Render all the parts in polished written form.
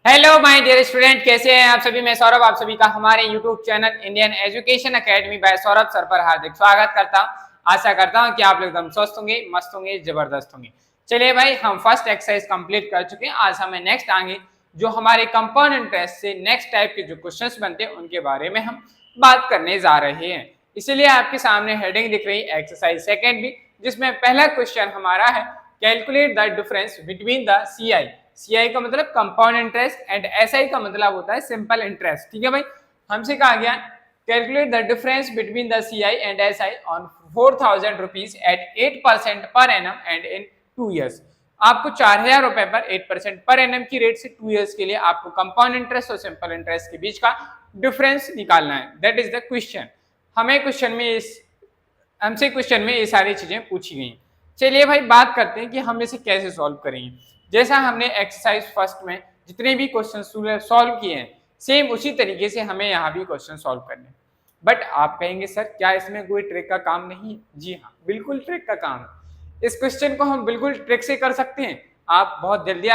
Hello my dear student, कैसे हैं आप सभी। मैं सौरभ आप सभी का हमारे YouTube channel Indian Education Academy by Saurabh sir पर हार्दिक स्वागत करता हूं। आशा करता हूं कि आप लोग एकदम स्वस्थ होंगे, मस्त होंगे, जबरदस्त होंगे। चलिए भाई, हम फर्स्ट एक्सरसाइज कंप्लीट कर चुके हैं। आज हमें नेक्स्ट आगे जो हमारे कंपाउंड इंटरेस्ट से नेक्स्ट टाइप के जो क्वेश्चंस बनते हैं उनके बारे में हम बात करने जा रहे हैं। इसीलिए आपके सामने हेडिंग दिख रही है एक्सरसाइज सेकेंड भी, जिसमें पहला क्वेश्चन हमारा है calculate the difference between the CI का मतलब कंपाउंड इंटरेस्ट एंड एसआई का मतलब होता है सिंपल इंटरेस्ट। ठीक है भाई, हमसे कहा गया calculate the difference between the CI and SI on 4,000 rupees at 8% per annum and in 2 years. आपको 4,000 रुपए पर 8% पर एनम की रेट से 2 ईयर्स के लिए आपको कंपाउंड इंटरेस्ट और सिंपल इंटरेस्ट के बीच का डिफरेंस निकालना है। That is the question. हमसे क्वेश्चन में ये सारी चीजें पूछी गई। चलिए भाई, बात करते हैं कि हम इसे कैसे सॉल्व करेंगे। जैसा हमने एक्सरसाइज फर्स्ट में जितने भी क्वेश्चन सॉल्व किए हैं, सेम उसी तरीके से हमें यहाँ भी क्वेश्चन सॉल्व करने। बट आप कहेंगे सर क्या इसमें कोई ट्रिक का काम नहीं? जी हाँ, बिल्कुल ट्रिक का काम है। इस क्वेश्चन को हम बिल्कुल ट्रिक से कर सकते हैं। आप बहुत जल्दी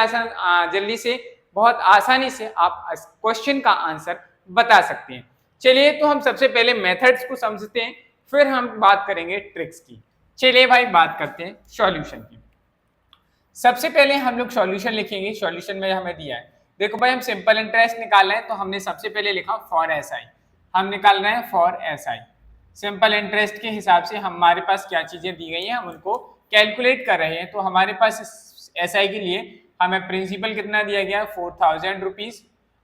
से बहुत आसानी से आप इस क्वेश्चन का आंसर बता सकते हैं। चलिए, तो हम सबसे पहले मेथड्स को समझते हैं, फिर हम बात करेंगे ट्रिक्स की। चलिए भाई, बात करते हैं सॉल्यूशन की। सबसे पहले हम लोग सॉल्यूशन लिखेंगे। सॉल्यूशन में हमें दिया है, देखो भाई, हम सिंपल इंटरेस्ट निकाल रहे हैं तो हमने सबसे पहले लिखा फॉर एसआई। हम निकाल रहे हैं फॉर एसआई। सिंपल इंटरेस्ट के हिसाब से हमारे पास क्या चीजें दी गई हैं हम उनको कैलकुलेट कर रहे हैं। तो हमारे पास एसआई के लिए हमें प्रिंसिपल कितना दिया गया है, 4,000 रुपीज,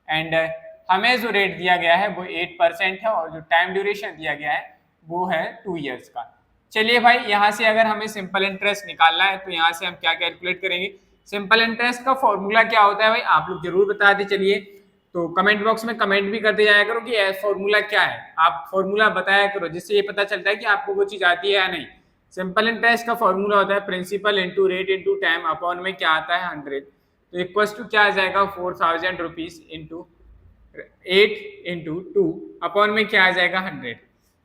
एंड हमें जो रेट दिया गया है वो 8% है, और जो टाइम ड्यूरेशन दिया गया है वो है 2 ईयर्स का। चलिए भाई, यहाँ से अगर हमें सिंपल इंटरेस्ट निकालना है तो यहाँ से हम क्या कैलकुलेट करेंगे। सिंपल इंटरेस्ट का फॉर्मूला क्या होता है भाई, आप लोग जरूर बताते चलिए। तो कमेंट बॉक्स में कमेंट भी करते जाया करो कि फॉर्मूला क्या है, आप फॉर्मूला बताया करो, जिससे ये पता चलता है कि आपको वो चीज आती है या नहीं। सिंपल इंटरेस्ट का फॉर्मूला होता है principal into rate into time upon में क्या आता है 100। तो इक्वल्स टू क्या आ जाएगा, 4,000 रुपीज इंटू 8 इंटू 2 अपॉन में क्या आ जाएगा 100।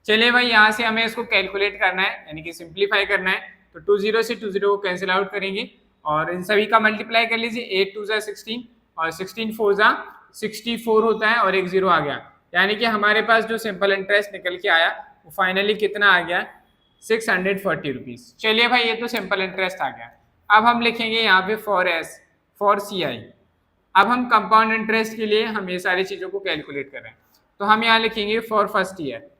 चलिए भाई, यहाँ से हमें इसको कैलकुलेट करना है, यानी कि सिंप्लीफाई करना है। तो 20 से 20 को कैंसिल आउट करेंगे और इन सभी का मल्टीप्लाई कर लीजिए। 8 2 16 और 16 4 64 होता है और एक जीरो आ गया, यानी कि हमारे पास जो सिंपल इंटरेस्ट निकल के आया वो फाइनली कितना आ गया, 640 रुपीज। चलिए भाई, ये तो सिंपल इंटरेस्ट आ गया। अब हम लिखेंगे यहाँ पे फॉर सीआई। अब हम कंपाउंड इंटरेस्ट के लिए हम ये सारी चीजों को कैलकुलेट कर रहे हैं। तो हम यहाँ लिखेंगे फॉर फर्स्ट ईयर।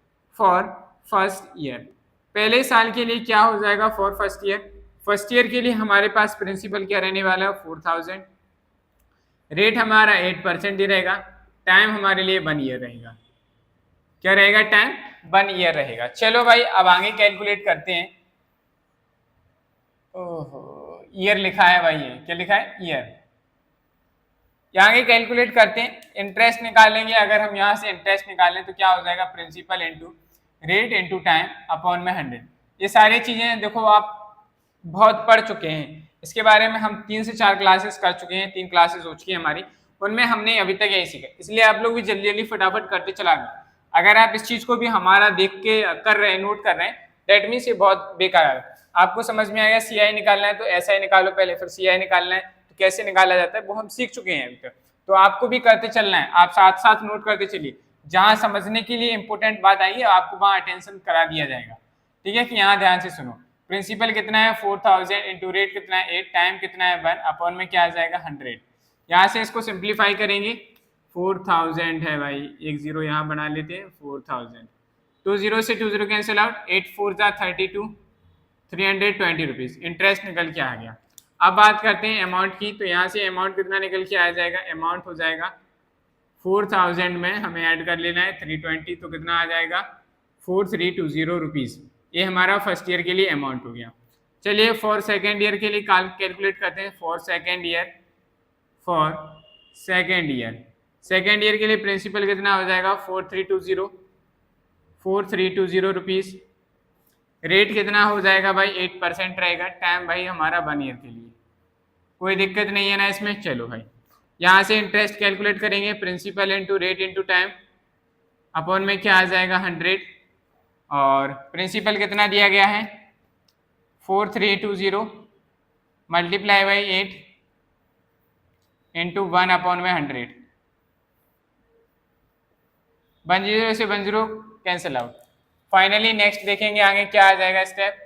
पहले साल के लिए क्या हो जाएगा, फॉर फर्स्ट ईयर के लिए हमारे पास प्रिंसिपल क्या रहने वाला है, 4,000। रेट हमारा 8% ही रहेगा। टाइम हमारे लिए 1 ईयर रहेगा। क्या रहेगा, टाइम 1 ईयर रहेगा। चलो भाई, अब आगे कैलकुलेट करते हैं। ओहो, ईयर लिखा है भाई, ये क्या लिखा है, ईयर। यहाँ के कैलकुलेट करते हैं, इंटरेस्ट निकालेंगे। अगर हम यहाँ से इंटरेस्ट निकालें तो क्या हो जाएगा, principal into rate into time upon में 100। ये सारी चीजें देखो आप बहुत पढ़ चुके हैं, इसके बारे में हम 3 से 4 क्लासेस कर चुके हैं, 3 क्लासेस हो चुकी है हमारी, उनमें हमने अभी तक यही सीखा। इसलिए आप लोग भी जल्दी जल्दी फटाफट करते चला गए। अगर आप इस चीज को भी हमारा देख के कर रहे हैं, नोट कर रहे हैं, दैट मीन्स ये बहुत बेकार है। आपको समझ में आएगा, सीआई निकालना है तो एसआई निकालो पहले, फिर सीआई निकालना है तो कैसे निकाला जाता है वो हम सीख चुके हैं अभी तक। तो आपको भी करते चलना है, आप साथ साथ नोट करते चलिए। जहां समझने के लिए इंपॉर्टेंट बात आई है आपको वहां अटेंशन करा दिया जाएगा। ठीक है, कि यहाँ ध्यान से सुनो। प्रिंसिपल कितना है, 4,000 इंटू रेट कितना है 8, टाइम कितना है 1 अपॉन में क्या आ जाएगा 100। यहाँ से इसको सिंप्लीफाई करेंगे। 4,000 है भाई, एक जीरो यहाँ बना लेते हैं, 4,000। 20 से 20 कैंसिल आउट, 8 4 32, 320 रुपीज इंटरेस्ट निकल के आ गया। अब बात करते हैं अमाउंट की। तो यहाँ से अमाउंट कितना निकल के आ जाएगा, अमाउंट हो जाएगा 4,000 में हमें ऐड कर लेना है 320, तो कितना आ जाएगा 4320 रुपीज। ये हमारा फर्स्ट ईयर के लिए अमाउंट हो गया। चलिए फॉर सेकेंड ईयर के लिए कैलकुलेट करते हैं। फॉर सेकेंड ईयर के लिए प्रिंसिपल कितना हो जाएगा, 4320 रुपीज। रेट कितना हो जाएगा भाई, 8% रहेगा। टाइम भाई हमारा 1 ईयर के लिए, कोई दिक्कत नहीं है ना इसमें। चलो भाई, यहाँ से इंटरेस्ट कैलकुलेट करेंगे, principal into rate into time upon में क्या आ जाएगा 100, और प्रिंसिपल कितना दिया गया है 4320 मल्टीप्लाई बाई 8, इंटू 1/100। 1 0 से 1 0 कैंसिल आउट। फाइनली नेक्स्ट देखेंगे आगे क्या आ जाएगा स्टेप।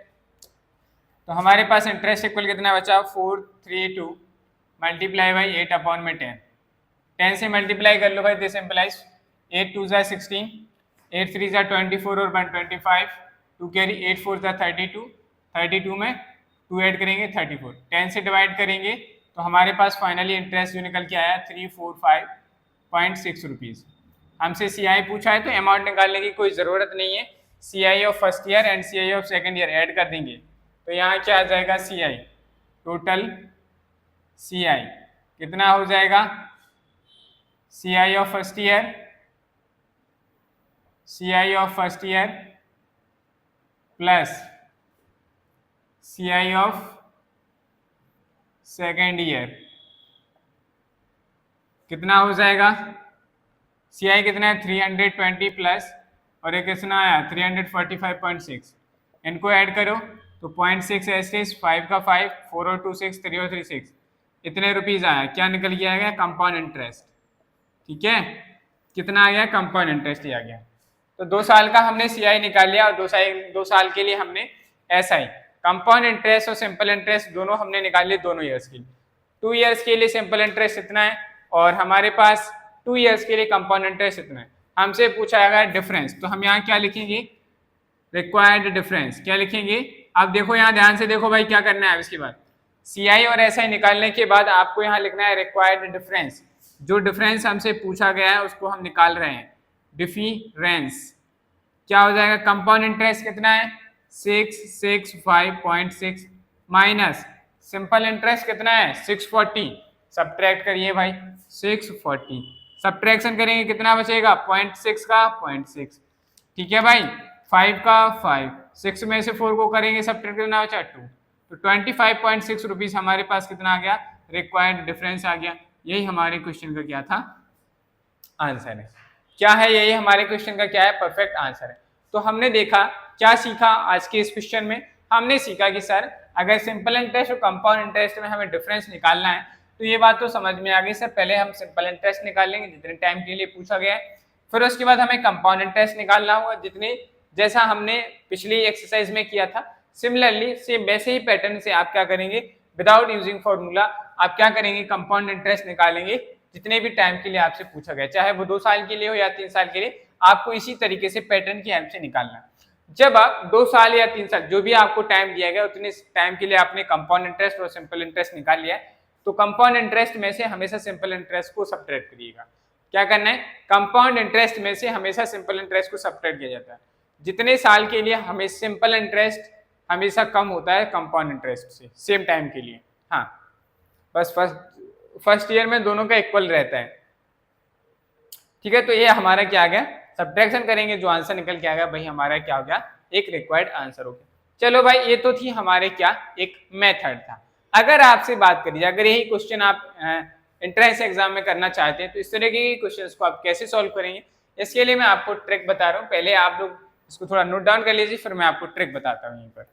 तो हमारे पास इंटरेस्ट इक्वल कितना बचा, 432 मल्टीप्लाई बाई 8/10। 10 से मल्टीप्लाई कर लो भाई, दिस इम्प्लाइज 8 2 ज़ा 16, 8 3 ज़ा 24 और 125, 2 कैरी 8 4 ज़ा 32, 32 में 2 ऐड करेंगे 34, 10 से डिवाइड करेंगे तो हमारे पास फाइनली इंटरेस्ट जो निकल के आया 345.6 रुपीज़। हमसे CI पूछा है तो अमाउंट निकालने की कोई ज़रूरत नहीं है, CI of first year and CI of second year add कर देंगे तो यहाँ क्या आ जाएगा, CI टोटल CI कितना हो जाएगा, CI of first year, CI of first year plus CI of second year कितना हो जाएगा, CI कितना है 320 प्लस और एक कितना आया 345.6, इनको ऐड करो तो 0.6 एस्टेज 5 का 5, 4 और 2 6, 3 और 3 6, इतने रुपीज आया। क्या निकल के आ गया, कंपाउंड इंटरेस्ट। ठीक है, कितना आ गया, कंपाउंड इंटरेस्ट ही आ गया। तो 2 साल का हमने CI निकाल लिया और 2 साल के लिए हमने SI। कंपाउंड इंटरेस्ट और सिंपल इंटरेस्ट दोनों हमने निकाल लिए दोनों ईयर्स के लिए। 2 ईयर्स के लिए सिंपल इंटरेस्ट इतना है और हमारे पास 2 ईयर्स के लिए कंपाउंड इंटरेस्ट इतना है। हमसे पूछा गया डिफरेंस, तो हम यहाँ क्या लिखेंगे, रिक्वायर्ड डिफरेंस। क्या लिखेंगे, आप देखो यहाँ ध्यान से देखो भाई क्या करना है। इसके बाद CI और SI निकालने के बाद आपको यहाँ लिखना है रिक्वायर्ड डिफरेंस। जो डिफरेंस हमसे पूछा गया है उसको हम निकाल रहे हैं, डिफरेंस क्या हो जाएगा, कंपाउंड इंटरेस्ट कितना है 665.6 माइनस सिंपल इंटरेस्ट कितना है 640, सब्ट्रैक्ट करिए भाई 640, सब्ट्रैक्शन करेंगे कितना बचेगा 0.6 का 0.6। ठीक है भाई, 5 का 5, 6 में से 4 को करेंगे सब्ट्रैक्ट कितना बचा 2, तो 25.6 रुपीज हमारे पास कितना आ गया, रिक्वायर्ड डिफरेंस आ गया। यही हमारे क्वेश्चन का क्या था, आंसर है। क्या है यही हमारे क्वेश्चन का क्या है, परफेक्ट आंसर है। तो हमने देखा क्या सीखा आज के इस क्वेश्चन में, हमने सीखा कि सर अगर सिंपल इंटरेस्ट और कंपाउंड इंटरेस्ट में हमें डिफरेंस निकालना है तो ये बात तो समझ में आ गई सर, पहले हम सिंपल इंटरेस्ट निकाल लेंगे जितने टाइम के लिए पूछा गया है, फिर उसके बाद हमें कंपाउंड इंटरेस्ट निकालना होगा जितने, जैसा हमने पिछली एक्सरसाइज में किया था। सिमिलरली सेम वैसे ही पैटर्न से आप क्या करेंगे, विदाउट यूजिंग फॉर्मूला आप क्या करेंगे, कंपाउंड इंटरेस्ट निकालेंगे जितने भी टाइम के लिए आपसे पूछा गया, चाहे वो 2 साल के लिए हो या 3 साल के लिए, आपको इसी तरीके से पैटर्न की हेल्प से निकालना। जब आप 2 साल या 3 साल जो भी आपको टाइम दिया गया उतने टाइम के लिए आपने कंपाउंड इंटरेस्ट और सिंपल इंटरेस्ट निकाल लिया है, तो कंपाउंड इंटरेस्ट में से हमेशा सिंपल इंटरेस्ट को सब्ट्रैक्ट करिएगा। क्या करना है, कंपाउंड इंटरेस्ट में से हमेशा सिंपल इंटरेस्ट को सब्ट्रैक्ट किया जाता है। जितने साल के लिए हमें सिंपल इंटरेस्ट हमेशा कम होता है कंपाउंड इंटरेस्ट से सेम टाइम के लिए। हाँ, बस फर्स्ट ईयर में दोनों का इक्वल रहता है। ठीक है, तो ये हमारा क्या आ गया, सब्ट्रैक्शन करेंगे जो आंसर निकल के आ गया भाई हमारा क्या हो गया, एक रिक्वायर्ड आंसर हो गया। चलो भाई, ये तो थी हमारे क्या, एक मेथड था। अगर आपसे बात करिए, अगर यही क्वेश्चन आप एंट्रेंस एग्जाम में करना चाहते हैं तो इस तरह के क्वेश्चंस को आप कैसे सॉल्व करेंगे, इसके लिए मैं आपको ट्रिक बता रहा हूँ। पहले आप लोग इसको थोड़ा नोट डाउन कर लीजिए, फिर मैं आपको ट्रिक बताता हूँ यहीं पर।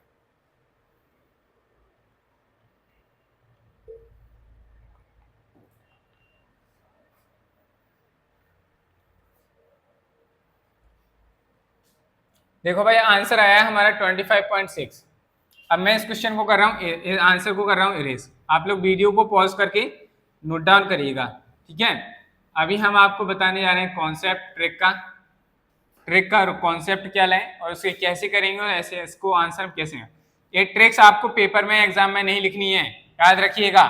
देखो भाई, आंसर आया है हमारा 25.6। अब मैं इस क्वेश्चन को कर रहा हूँ, आंसर को कर रहा हूँ इरेज। आप लोग वीडियो को पॉज करके नोट डाउन करिएगा। ठीक है, अभी हम आपको बताने जा रहे हैं कॉन्सेप्ट, ट्रिक का कॉन्सेप्ट क्या लाएं और उसके कैसे करेंगे और ऐसे इसको आंसर कैसे हैं। ये ट्रिक्स आपको पेपर में एग्जाम में नहीं लिखनी है, याद रखिएगा।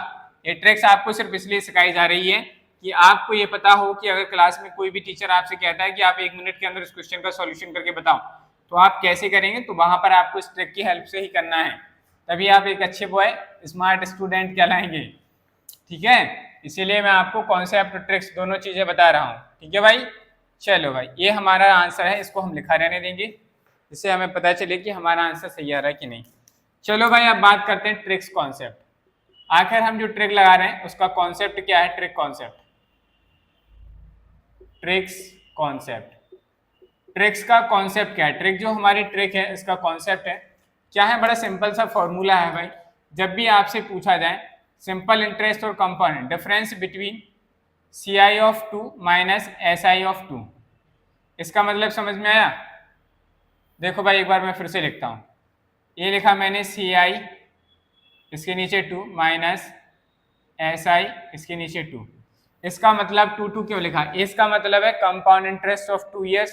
ये ट्रिक्स आपको सिर्फ इसलिए सिखाई जा रही है कि आपको ये पता हो कि अगर क्लास में कोई भी टीचर आपसे कहता है कि आप 1 मिनट के अंदर इस क्वेश्चन का सॉल्यूशन करके बताओ, तो आप कैसे करेंगे, तो वहां पर आपको इस ट्रिक की हेल्प से ही करना है, तभी आप एक अच्छे बॉय स्मार्ट स्टूडेंट कहलाएंगे। ठीक है, इसीलिए मैं आपको कॉन्सेप्ट ट्रिक्स दोनों चीजें बता रहा हूँ। ठीक है भाई, चलो भाई, ये हमारा आंसर है, इसको हम लिखा रहने देंगे जिससे हमें पता चले कि हमारा आंसर सही आ रहा है कि नहीं। चलो भाई, अब बात करते हैं ट्रिक्स कॉन्सेप्ट। आखिर हम जो ट्रिक लगा रहे हैं उसका कॉन्सेप्ट क्या है, trick concept, tricks concept. Tricks का कॉन्सेप्ट क्या है, ट्रिक जो हमारी ट्रिक है इसका कॉन्सेप्ट है क्या है, बड़ा सिंपल सा फॉर्मूला है भाई। जब भी आपसे पूछा जाए सिंपल इंटरेस्ट और compound, difference between CI of 2 minus SI of 2। इसका मतलब समझ में आया? देखो भाई एक बार मैं फिर से लिखता हूँ, ये लिखा मैंने CI इसके नीचे 2 माइनस SI इसके नीचे 2। इसका मतलब 2 क्यों लिखा? इसका मतलब है compound interest of 2 years,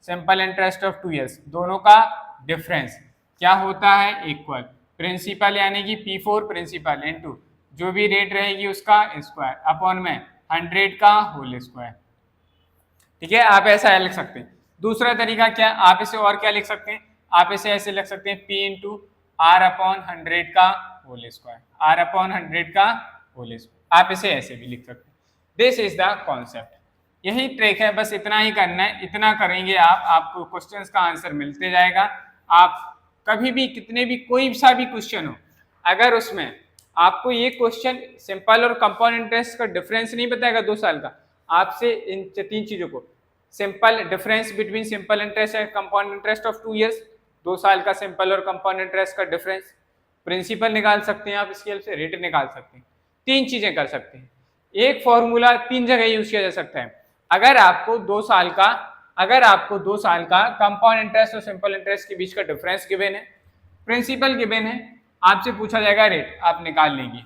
simple interest of 2 years, दोनों का डिफरेंस क्या होता है? इक्वल प्रिंसिपल यानी कि P4 प्रिंसिपल इनटू जो भी रेट रहेगी उसका स्क्वायर अपॉन में 100 का होल स्क्वायर। ठीक है, आप ऐसा लिख सकते हैं। दूसरा तरीका क्या, आप इसे और क्या लिख सकते हैं? आप इसे ऐसे लिख सकते हैं P इंटू आर अपॉन 100 का होल स्क्वायर, आर अपॉन 100 का होल स्क्वायर, आप इसे ऐसे भी लिख सकते हैं। दिस इज द कॉन्सेप्ट, यही ट्रिक है, बस इतना ही करना है। इतना करेंगे आप, आपको क्वेश्चंस का आंसर मिलते जाएगा। आप कभी भी कितने भी कोई सा भी क्वेश्चन हो, अगर उसमें आपको ये क्वेश्चन सिंपल और कंपाउंड इंटरेस्ट का डिफरेंस नहीं बताएगा 2 साल का, आपसे इन 3 चीजों को, simple difference between simple interest and compound interest of 2 years, 2 साल का सिंपल और कंपाउंड इंटरेस्ट का डिफरेंस, प्रिंसिपल निकाल सकते हैं आप, इसकी हेल्प से रेट निकाल सकते हैं। 3 चीजें कर सकते हैं। एक फॉर्मूला 3 जगह यूज किया जा सकता है। अगर आपको 2 साल का कंपाउंड इंटरेस्ट और सिंपल इंटरेस्ट के बीच का डिफरेंस गिवन है, प्रिंसिपल गिवन है, आपसे पूछा जाएगा रेट, आप निकाल लेंगे।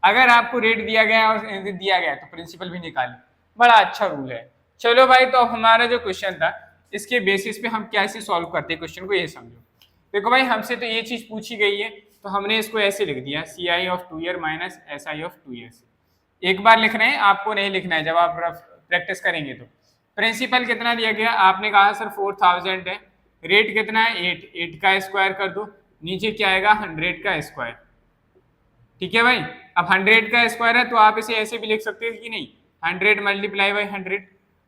अगर आपको रेट दिया गया और दिया गया तो प्रिंसिपल भी निकालें। बड़ा अच्छा रूल है। चलो भाई, तो अब हमारा जो क्वेश्चन था इसके बेसिस पे हम कैसे सॉल्व करते हैं क्वेश्चन को, ये समझो। देखो भाई, हमसे तो ये चीज पूछी गई है तो हमने इसको ऐसे लिख दिया, CI of 2 year minus SI of 2 years. एक बार लिख रहे हैं, आपको नहीं लिखना है, जब आप प्रैक्टिस करेंगे तो। प्रिंसिपल कितना दिया गया? आपने कहा सर 4000 है, रेट कितना है? 8 का स्क्वायर कर दो, नीचे क्या आएगा? 100 का स्क्वायर। ठीक है भाई, अब 100 का स्क्वायर है तो आप इसे ऐसे भी लिख सकते हैं कि नहीं, 100 मल्टीप्लाई बाई 100।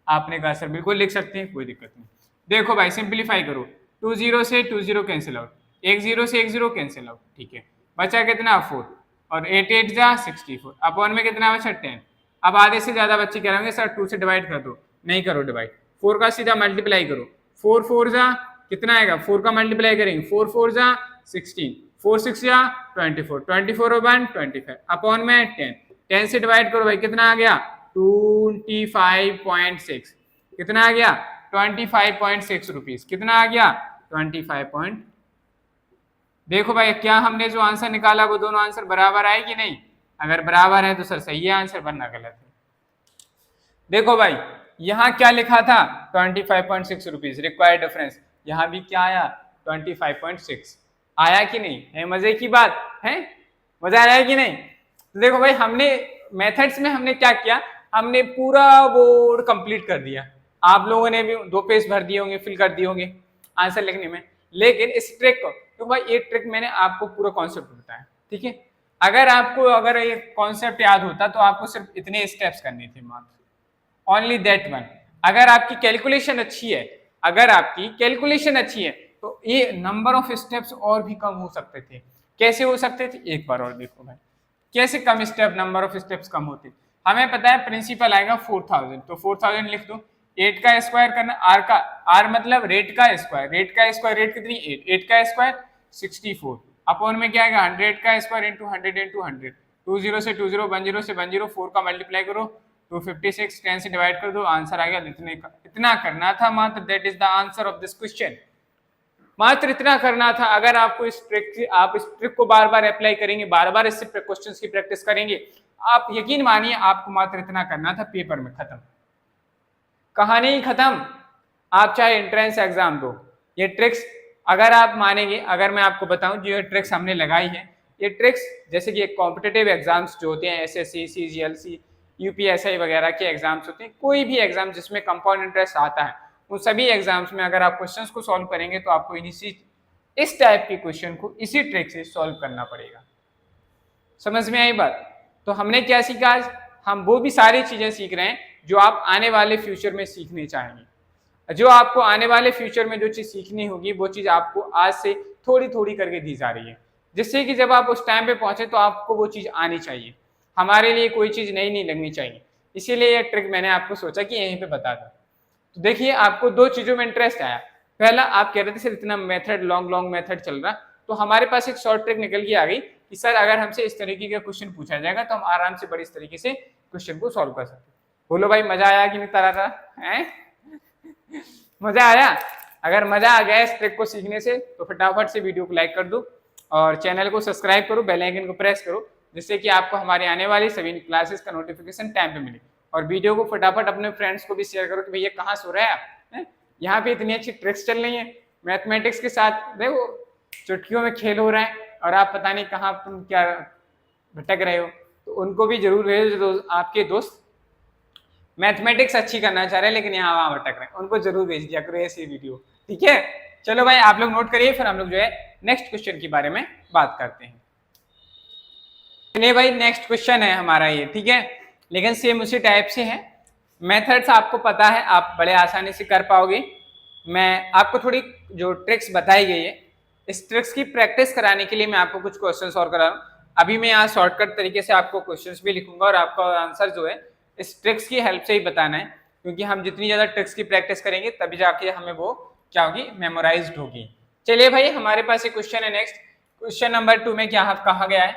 आपने कहा सर बिल्कुल लिख सकते हैं, कोई दिक्कत नहीं। देखो भाई, सिंप्लीफाई करो, 2 0 से 2 0 कैंसिल आउट, 1 0 से 1 0 कैंसिल आउट। ठीक है, बचा कितना? 4, और 8 8 जा 64, अपॉन में कितना बचा? 10। अब आधे से ज्यादा बच्चे कह रहे होंगे सर 2 से डिवाइड कर दो, नहीं करो डिवाइड, 4 का सीधा मल्टीप्लाई करो, 4 4 जा कितना आएगा? 4 का मल्टीप्लाई करेंगे, 4 4 जा 16, 4 6 जा 24, 24 और 1 25, अपॉन में 10, 10 से डिवाइड करो भाई, कितना आ गया? 25.6। कितना आ गया? 25.6 रुपीज। कितना आ गया? 25 देखो भाई, क्या हमने जो आंसर निकाला वो दोनों आंसर बराबर आए कि नहीं? अगर बराबर है तो सर सही है आंसर, वरना गलत है। देखो भाई, यहाँ क्या लिखा था? 25.6 रुपीज रिक्वायर्ड डिफरेंस, यहाँ भी क्या आया? 25.6 आया कि नहीं? है मजे की बात है, मजा आया कि नहीं? तो देखो भाई, हमने मेथड्स में हमने क्या किया, हमने पूरा बोर्ड कंप्लीट कर दिया। आप लोगों ने भी 2 पेज भर दिए होंगे, फिल कर दिए होंगे आंसर लिखने में, लेकिन इस ट्रिक को, तो भाई ये ट्रिक मैंने आपको पूरा कॉन्सेप्ट बताया। ठीक है, अगर ये कॉन्सेप्ट याद होता तो आपको सिर्फ इतने स्टेप्स करने थे मात्र, ओनली दैट वन। अगर आपकी कैलकुलेशन अच्छी है तो ये नंबर ऑफ स्टेप्स और भी कम हो सकते थे। कैसे हो सकते थे? एक बार और देखो भाई, कैसे कम स्टेप, नंबर ऑफ स्टेप्स कम होते। हमें पता है प्रिंसिपल आएगा 4000, तो 4000 लिख दो, 8 का स्क्वायर करना, आर मतलब रेट का स्क्वायर, रेट कितनी? 8 का स्क्वायर 64, अपॉन में क्या आएगा? 100 का स्क्वायर इंटू 100 इंटू 100, 2 0 से 2 0, 1 0 से 1 0, 4 का मल्टीप्लाई करो 256, 10 से डिवाइड कर दो, आंसर आ गया इतना करना था मात्र। That is the answer of this question, मात्र इतना करना था। अगर आपको आप इस ट्रिक को बार बार अप्लाई करेंगे, बार बार इससे क्वेश्चंस की प्रैक्टिस करेंगे, आप यकीन मानिए आपको मात्र इतना करना था, पेपर में खत्म, कहानी ही खत्म। आप चाहे एंट्रेंस एग्जाम दो, ये ट्रिक्स अगर आप मानेंगे, अगर मैं आपको बताऊं जो ये ट्रिक्स हमने लगाई है, ये ट्रिक्स जैसे कि कॉम्पिटिटिव एग्जाम्स जो होते हैं, SSC, CGLC, UPSI वगैरह के एग्जाम्स होते हैं, कोई भी एग्जाम जिसमें कंपाउंड इंटरेस्ट आता है, उन सभी एग्जाम्स में अगर आप क्वेश्चंस को सॉल्व करेंगे तो आपको इस टाइप के क्वेश्चन को इसी ट्रिक से सॉल्व करना पड़ेगा। समझ में आई बात? तो हमने क्या सीखा आज? हम वो भी सारी चीजें सीख रहे हैं जो आप आने वाले फ्यूचर में सीखने चाहेंगे। जो आपको आने वाले फ्यूचर में जो चीज सीखनी होगी वो चीज आपको आज से थोड़ी थोड़ी करके दी जा रही है, जिससे कि जब आप उस टाइम पे पहुंचे तो आपको वो चीज आनी चाहिए। हमारे लिए कोई चीज नई नहीं लगनी चाहिए, इसीलिए ये ट्रिक मैंने आपको सोचा कि यहीं पे बता दूं। तो देखिए, आपको 2 चीजों में इंटरेस्ट आया। पहला, आप कह रहे थे सर इतना मेथड लॉन्ग मेथड चल रहा, तो हमारे पास एक शॉर्ट ट्रिक निकल के आ गई कि सर अगर हमसे इस तरीके का क्वेश्चन पूछा जाएगा तो हम आराम से बड़ी इस तरीके से क्वेश्चन को सॉल्व कर सकते हैं। बोलो भाई मजा आया कि नहीं तारा है? मजा आया? अगर मजा आ गया इस ट्रिक को सीखने से तो फटाफट से वीडियो को लाइक कर दो और चैनल को सब्सक्राइब करो, बेल आइकन को प्रेस करो, जिससे कि आपको हमारे आने वाली सभी क्लासेस का नोटिफिकेशन टाइम पे मिले। और वीडियो को फटाफट अपने फ्रेंड्स को भी शेयर करो कि भैया कहाँ सो रहे हैं आप, यहाँ पे इतनी अच्छी ट्रिक्स चल रही है मैथमेटिक्स के साथ, देखो चुटकियों में खेल हो रहा है और आप पता नहीं कहाँ तुम क्या भटक रहे हो। तो उनको भी जरूर भेजो जो आपके दोस्त मैथमेटिक्स अच्छी करना चाह रहे हैं लेकिन यहाँ वहाँ भटक रहे हैं, उनको जरूर भेज दिया करो ऐसी वीडियो, ठीक है। चलो भाई आप लोग नोट करिए, फिर हम लोग जो है नेक्स्ट क्वेश्चन के बारे में बात करते हैं। चलिए भाई नेक्स्ट क्वेश्चन है हमारा ये, ठीक है, लेकिन सेम उसी टाइप से है। मेथड्स आपको पता है, आप बड़े आसानी से कर पाओगे। मैं आपको थोड़ी जो ट्रिक्स बताई गई है, इस ट्रिक्स की प्रैक्टिस कराने के लिए मैं आपको कुछ क्वेश्चन सॉल्व करा रहा हूँ। अभी मैं यहाँ शॉर्टकट तरीके से आपको क्वेश्चंस भी लिखूंगा और आपका आंसर जो है इस ट्रिक्स की हेल्प से ही बताना है, क्योंकि हम जितनी ज्यादा ट्रिक्स की प्रैक्टिस करेंगे तभी जाके हमें वो क्या होगी, मेमोराइज्ड होगी। चलिए भाई हमारे पास एक क्वेश्चन है नेक्स्ट। क्वेश्चन नंबर 2 में क्या कहा गया है?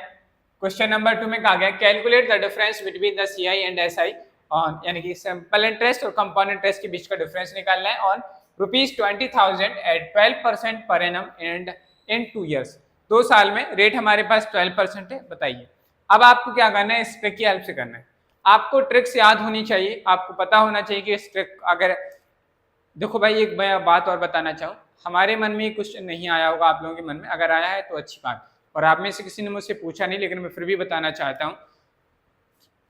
क्वेश्चन नंबर 2 में कहा गया calculate the difference between the CI and SI on, यानी कि सिंपल इंटरेस्ट और कंपाउंड इंटरेस्ट के बीच का डिफरेंस निकालना है on ₹20,000 eight 12% per annum and in 2 years। 2 साल में रेट हमारे पास 12% है, बताइए। अब आपको क्या करना है, इस ट्रिक की हेल्प से करना है। आपको ट्रिक्स याद होनी चाहिए, आपको पता होना चाहिए कि इस ट्रिक अगर देखो भाई एक मैं बात और बताना चाहूँ, हमारे मन में क्वेश्चन नहीं आया होगा, आप लोगों के मन में अगर आया है तो अच्छी बात, और आप में से किसी ने मुझसे पूछा नहीं, लेकिन मैं फिर भी बताना चाहता हूँ।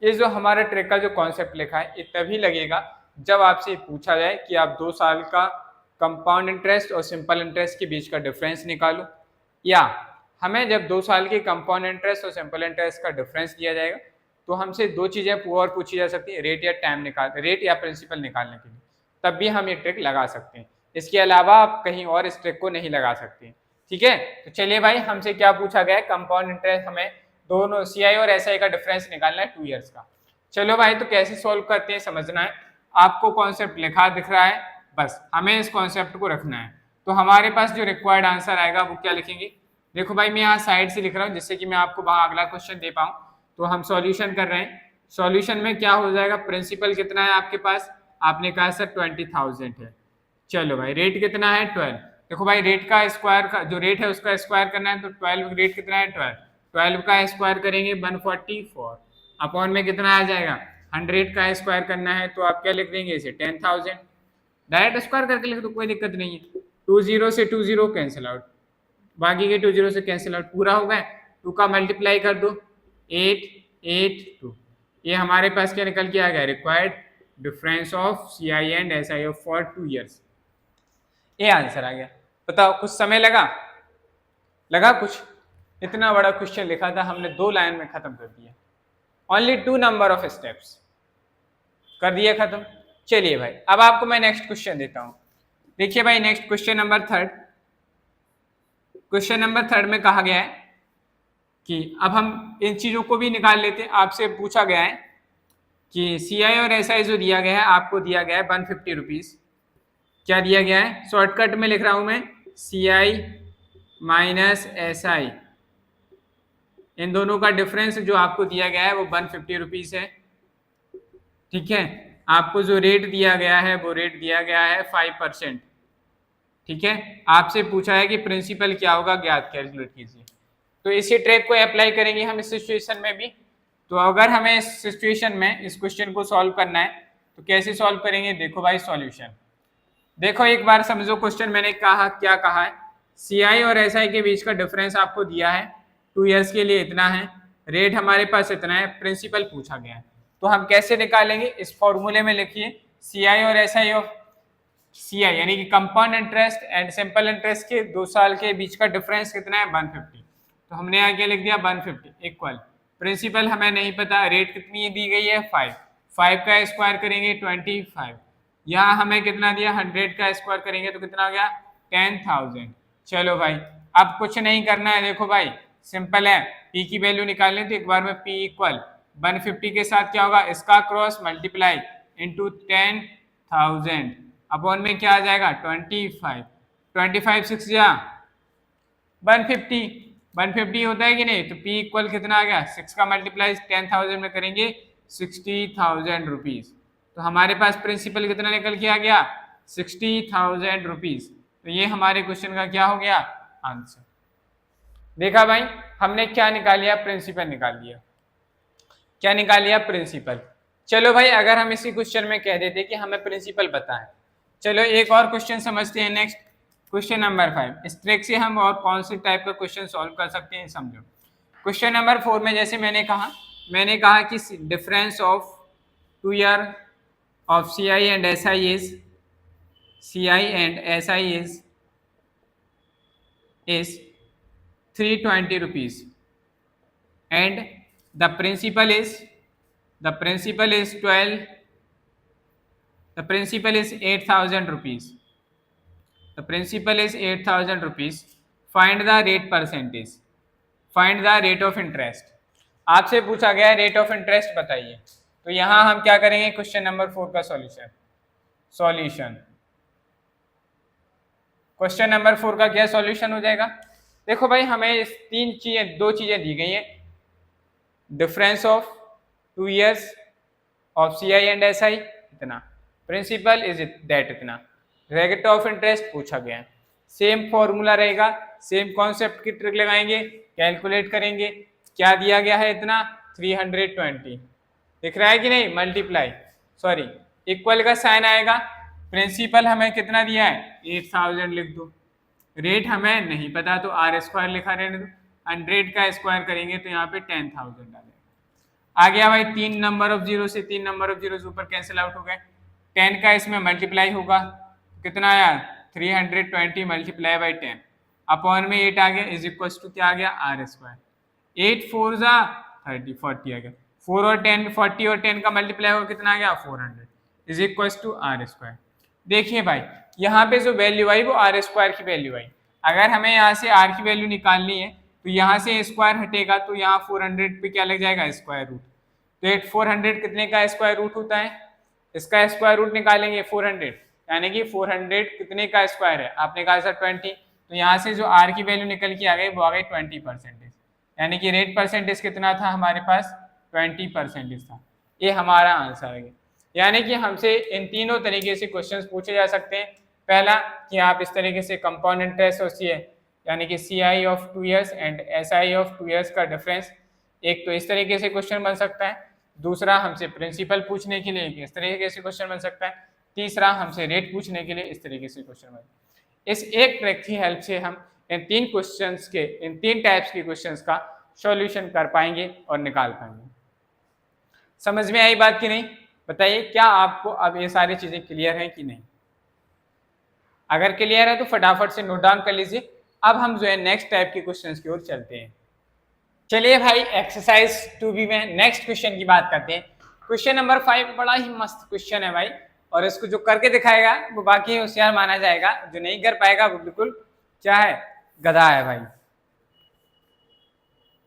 ये जो हमारा ट्रिक का जो कॉन्सेप्ट लिखा है ये तभी लगेगा जब आपसे पूछा जाए कि आप 2 साल का कंपाउंड इंटरेस्ट और सिंपल इंटरेस्ट के बीच का डिफरेंस निकालो, या हमें जब 2 साल के कंपाउंड इंटरेस्ट और सिंपल इंटरेस्ट का डिफरेंस दिया जाएगा तो हमसे 2 चीजें और पूछी जा सकती है, रेट या टाइम रेट या प्रिंसिपल निकालने के लिए, तब भी हम ये ट्रिक लगा सकते हैं। इसके अलावा आप कहीं और इस ट्रिक को नहीं लगा सकते, ठीक है। तो चलिए भाई हमसे क्या पूछा गया है, कंपाउंड इंटरेस्ट, हमें दोनों CI और SI का डिफरेंस निकालना है 2 years का। चलो भाई तो कैसे सॉल्व करते हैं समझना है, आपको कॉन्सेप्ट लिखा दिख रहा है, बस हमें इस कॉन्सेप्ट को रखना है। तो हमारे पास जो रिक्वायर्ड आंसर आएगा वो क्या लिखेंगे, देखो भाई मैं यहाँ साइड से लिख रहा हूँ जिससे कि मैं आपको वहां अगला क्वेश्चन दे पाऊँ। तो हम सॉल्यूशन कर रहे हैं, सॉल्यूशन में क्या हो जाएगा, प्रिंसिपल कितना है आपके पास, आपने कहा सर 20,000 है। चलो भाई रेट कितना है 12, देखो भाई रेट का स्क्वायर का जो रेट है उसका स्क्वायर करना है, तो 12 रेट कितना है 12 का स्क्वायर करेंगे 144, अपॉन में कितना आ जाएगा 100 का स्क्वायर करना है, तो आप क्या लिख देंगे इसे 10,000, डायरेक्ट स्क्वायर करके लिख दो कोई दिक्कत नहीं है। 20 से 20 कैंसिल आउट, बाकी के 20 से कैंसिल आउट, पूरा हो गया। 2 का मल्टीप्लाई कर दो 882, ये हमारे पास क्या निकल के आ गया, required difference of CI and SI for 2 years। ये आंसर आ गया। बताओ कुछ समय लगा कुछ, इतना बड़ा क्वेश्चन लिखा था हमने 2 लाइन में खत्म कर दिया, ओनली 2 नंबर ऑफ स्टेप्स कर दिया खत्म। चलिए भाई अब आपको मैं नेक्स्ट क्वेश्चन देता हूं, देखिए भाई next question number 3, question number 3 में कहा गया है कि अब हम इन चीजों को भी निकाल लेते हैं। आपसे पूछा गया है कि CI और SI जो दिया गया है, आपको दिया गया है 150 रुपीज, क्या दिया गया है, शॉर्टकट में लिख रहा हूं मैं CI माइनस SI, इन दोनों का डिफरेंस जो आपको दिया गया है वो 150 रुपीज है, ठीक है। आपको जो रेट दिया गया है वो रेट दिया गया है 5%, ठीक है। आपसे पूछा है कि प्रिंसिपल क्या होगा, ज्ञात कैलकुलेट कीजिए। तो इसी ट्रिक को अप्लाई करेंगे हम इस सिचुएशन में भी। तो अगर हमें इस सिचुएशन में इस क्वेश्चन को सॉल्व करना है तो कैसे सॉल्व करेंगे, देखो भाई सॉल्यूशन देखो एक बार समझो क्वेश्चन मैंने कहा क्या कहा है, CI और SI के बीच का डिफरेंस आपको दिया है 2 years के लिए इतना है, रेट हमारे पास इतना है, प्रिंसिपल पूछा गया है। तो हम कैसे निकालेंगे, इस फॉर्मूले में लिखिए CI और SI ऑफ CI यानी कि compound interest and simple interest के 2 साल के बीच का डिफरेंस कितना है 150, तो हमने आगे लिख दिया 150 इक्वल, प्रिंसिपल हमें नहीं पता, रेट कितनी दी गई है 5 का स्क्वायर करेंगे 25, यहाँ हमें कितना दिया 100 का स्क्वायर करेंगे तो कितना आ गया 10,000। चलो भाई अब कुछ नहीं करना है, देखो भाई सिंपल है, P की वैल्यू निकालनी तो एक बार में P इक्वल 150 के साथ क्या होगा, इसका क्रॉस मल्टीप्लाई इंटू 10,000 अपॉन में क्या आ जाएगा 25 6 जा 150, 150 होता है कि नहीं, तो P इक्वल कितना आ गया, 6 का मल्टीप्लाई 10,000 में करेंगे 60,000 रुपीज। तो हमारे पास प्रिंसिपल कितना निकल के आ गया, 60,000 रुपीज। तो ये हमारे क्वेश्चन का क्या हो गया, आंसर। देखा भाई, हमने क्या निकाल लिया, प्रिंसिपल निकाल लिया। क्या निकाल लिया, प्रिंसिपल। चलो भाई, अगर हम इसी क्वेश्चन में कह देते कि हमें प्रिंसिपल पता है, चलो एक और क्वेश्चन समझते हैं। Next question number 5। इस ट्रिक से हम और कौन से टाइप का क्वेश्चन सॉल्व कर सकते हैं, समझो। क्वेश्चन नंबर 4 में जैसे मैंने कहा कि difference of 2 year of CI and SI is 320 rupees and the principal is 8,000 rupees. The principal is 8,000 rupees. Find the rate percentage. Find the rate of interest. आपसे पूछा गया है रेट ऑफ इंटरेस्ट बताइए। तो यहां हम क्या करेंगे, क्वेश्चन नंबर 4 का सॉल्यूशन। क्वेश्चन नंबर 4 का क्या सॉल्यूशन हो जाएगा, देखो भाई, हमें दो चीजें दी गई हैं। Difference of 2 years of CI and SI इतना, प्रिंसिपल इज दैट इतना, रेट ऑफ इंटरेस्ट पूछा गया है। सेम फॉर्मूला रहेगा, सेम कॉन्सेप्ट की ट्रिक लगाएंगे, कैलकुलेट करेंगे। क्या दिया गया है, इतना 320 दिख रहा है कि नहीं, मल्टीप्लाई इक्वल का साइन आएगा। प्रिंसिपल हमें कितना दिया है, 8,000 लिख दो। रेट हमें नहीं पता तो R² लिखा रहने दो। 100 का स्क्वायर करेंगे तो यहाँ पे 10,000 डालेंगे। आ गया भाई, 3 नंबर ऑफ जीरो से 3 नंबर ऑफ जीरो ऊपर कैंसिल आउट हो गए। 10 का इसमें मल्टीप्लाई होगा, कितना आया, 320 मल्टीप्लाई बाई 10 अपॉन में 8 आ गया, इज इक्वल टू क्या आ गया, R²। 8 4 जा 30, 40 आ गया। 4 और 10, 40 और 10 का मल्टीप्लाई होगा, कितना आ गया, 400 इज इक्वल टू R²। देखिए भाई, यहाँ पे जो वैल्यू आई वो R² की वैल्यू आई। अगर हमें यहाँ से R की वैल्यू निकालनी है तो यहाँ से स्क्वायर हटेगा तो यहाँ 400 पे क्या लग जाएगा, स्क्वायर रूट। तो 400 कितने का स्क्वायर रूट होता है, इसका स्क्वायर रूट निकालेंगे 400, यानी कि 400 कितने का स्क्वायर है, आपने कहा सर 20। तो यहाँ से जो R की वैल्यू निकल के आ गई वो आ गई 20%, यानी कि रेट परसेंटेज कितना था हमारे पास, 20% था। ये हमारा आंसर है। यानी कि हमसे इन तीनों तरीके से क्वेश्चंस पूछे जा सकते हैं। पहला कि आप इस तरीके से कंपाउंड इंटरेस्ट सोचिए, यानी कि CI of 2 years and SI of 2 years का डिफरेंस, एक तो इस तरीके से क्वेश्चन बन सकता है। दूसरा हमसे प्रिंसिपल पूछने के लिए इस तरीके से क्वेश्चन बन सकता है। तीसरा हमसे रेट पूछने के लिए इस तरीके से क्वेश्चन बन। इस एक ट्रिक की हेल्प से हम इन तीन टाइप्स के क्वेश्चंस का सॉल्यूशन कर पाएंगे और निकाल पाएंगे। समझ में आई बात कि नहीं, बताइए क्या आपको अब ये सारी चीजें क्लियर हैं कि नहीं। अगर क्लियर है तो फटाफट से नोट डाउन कर लीजिए। अब हम जो है नेक्स्ट टाइप के क्वेश्चंस की ओर चलते हैं। चलिए भाई, एक्सरसाइज 2B में नेक्स्ट क्वेश्चन की बात करते हैं। क्वेश्चन नंबर 5 बड़ा ही मस्त क्वेश्चन है भाई, और इसको जो करके दिखाएगा वो बाकी होशियार माना जाएगा, जो नहीं कर पाएगा वो बिल्कुल क्या है, गधा है भाई।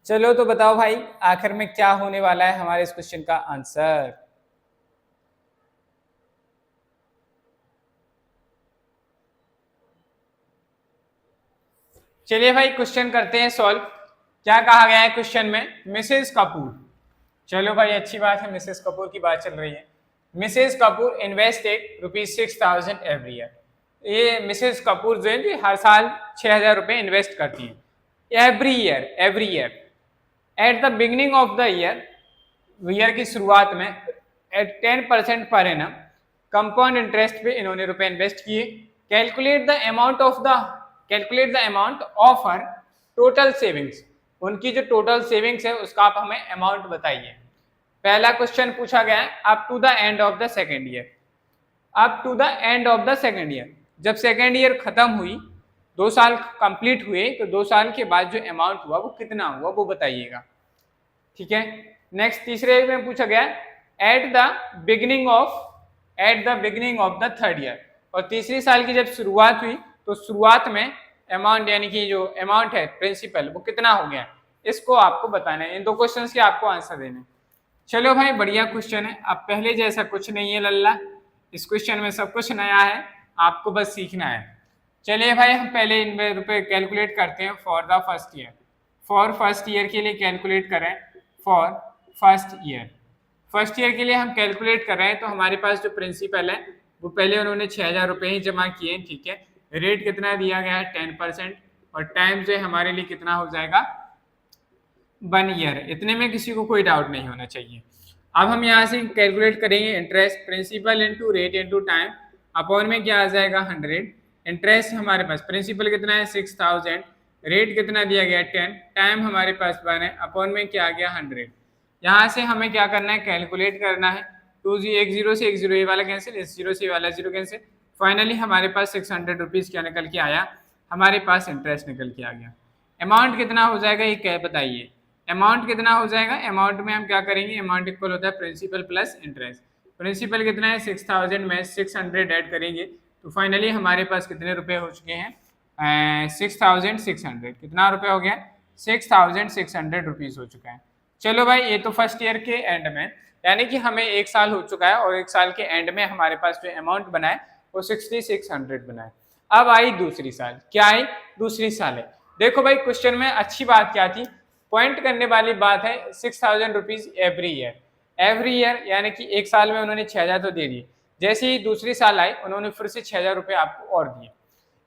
चलो तो बताओ भाई, आखिर में क्या होने वाला है हमारे इस क्वेश्चन का आंसर। चलिए भाई, क्वेश्चन करते हैं सॉल्व। क्या कहा गया है क्वेश्चन में, मिसेस कपूर, चलो भाई अच्छी बात है, मिसेस कपूर की बात चल रही है। Mrs Kapoor invested ₹6,000 every year. ये मिसेस कपूर जो है हर साल 6,000 रुपये इन्वेस्ट करती हैं every year. At the beginning of the year की शुरुआत में eight 10% per annum compound interest पे इन्होंने रुपए इन्वेस्ट किए। Calculate the amount of her total savings, उनकी जो टोटल सेविंग्स है उसका आप हमें अमाउंट बताइए। पहला क्वेश्चन पूछा गया है up to the end of the second year. जब सेकेंड ईयर खत्म हुई, 2 साल कंप्लीट हुए, तो 2 साल के बाद जो अमाउंट हुआ वो कितना हुआ वो बताइएगा। ठीक है। नेक्स्ट तीसरे में पूछा गया at the beginning of the third year, और तीसरी साल की जब शुरुआत हुई तो शुरुआत में अमाउंट, यानी कि जो अमाउंट है प्रिंसिपल, वो कितना हो गया, इसको आपको बताना है। इन 2 क्वेश्चंस के आपको आंसर देने। चलो भाई, बढ़िया क्वेश्चन है। अब पहले जैसा कुछ नहीं है लल्ला, इस क्वेश्चन में सब कुछ नया है, आपको बस सीखना है। चलिए भाई, हम पहले इन रुपए कैलकुलेट करते हैं for the first year. For first year के लिए कैलकुलेट करें, for first year, first year के लिए हम कैलकुलेट कर रहे हैं, तो हमारे पास जो प्रिंसिपल है वो पहले उन्होंने 6,000 रुपये ही जमा किए, ठीक है। रेट कितना दिया गया है 10%, और टाइम जो है हमारे लिए कितना हो जाएगा 1 ईयर। इतने में किसी को कोई डाउट नहीं होना चाहिए। अब हम यहाँ से कैलकुलेट करेंगे interest, principal into rate into time, upon में क्या आ जाएगा 100। इंटरेस्ट हमारे पास प्रिंसिपल कितना है 6,000, रेट कितना दिया गया 10, टाइम हमारे पास 1 है, अपॉन में क्या आ गया 100। यहाँ से हमें क्या करना है कैलकुलेट करना है, एक जीरो से एक जीरो ये वाला कैंसिल, इस जीरो से ये वाला जीरो कैंसिल, फाइनली हमारे पास 600 रुपीज़ क्या निकल के आया, हमारे पास इंटरेस्ट निकल के आ गया। अमाउंट कितना हो जाएगा ये क्या बताइए, अमाउंट कितना हो जाएगा, अमाउंट में हम क्या करेंगे, अमाउंट इक्वल होता है प्रिंसिपल प्लस इंटरेस्ट। प्रिंसिपल कितना है 6,000 में 600 ऐड करेंगे तो फाइनली हमारे पास कितने रुपए हो चुके हैं 6,600। कितना रुपए हो गया 6,600 रुपीज़ हो चुका है। चलो भाई ये तो फर्स्ट ईयर के एंड में, यानी कि हमें 1 साल हो चुका है और 1 साल के एंड में हमारे पास जो अमाउंट बना है वो 6,600 बना है। अब आई दूसरी साल, क्या आई दूसरी साल है, देखो भाई क्वेश्चन में अच्छी बात क्या थी, पॉइंट करने वाली बात है 6,000 रुपीज एवरी ईयर, यानी कि 1 साल में उन्होंने 6,000 तो दे दिए, जैसे ही दूसरी साल आई उन्होंने फिर से 6,000 रुपये आपको और दिए।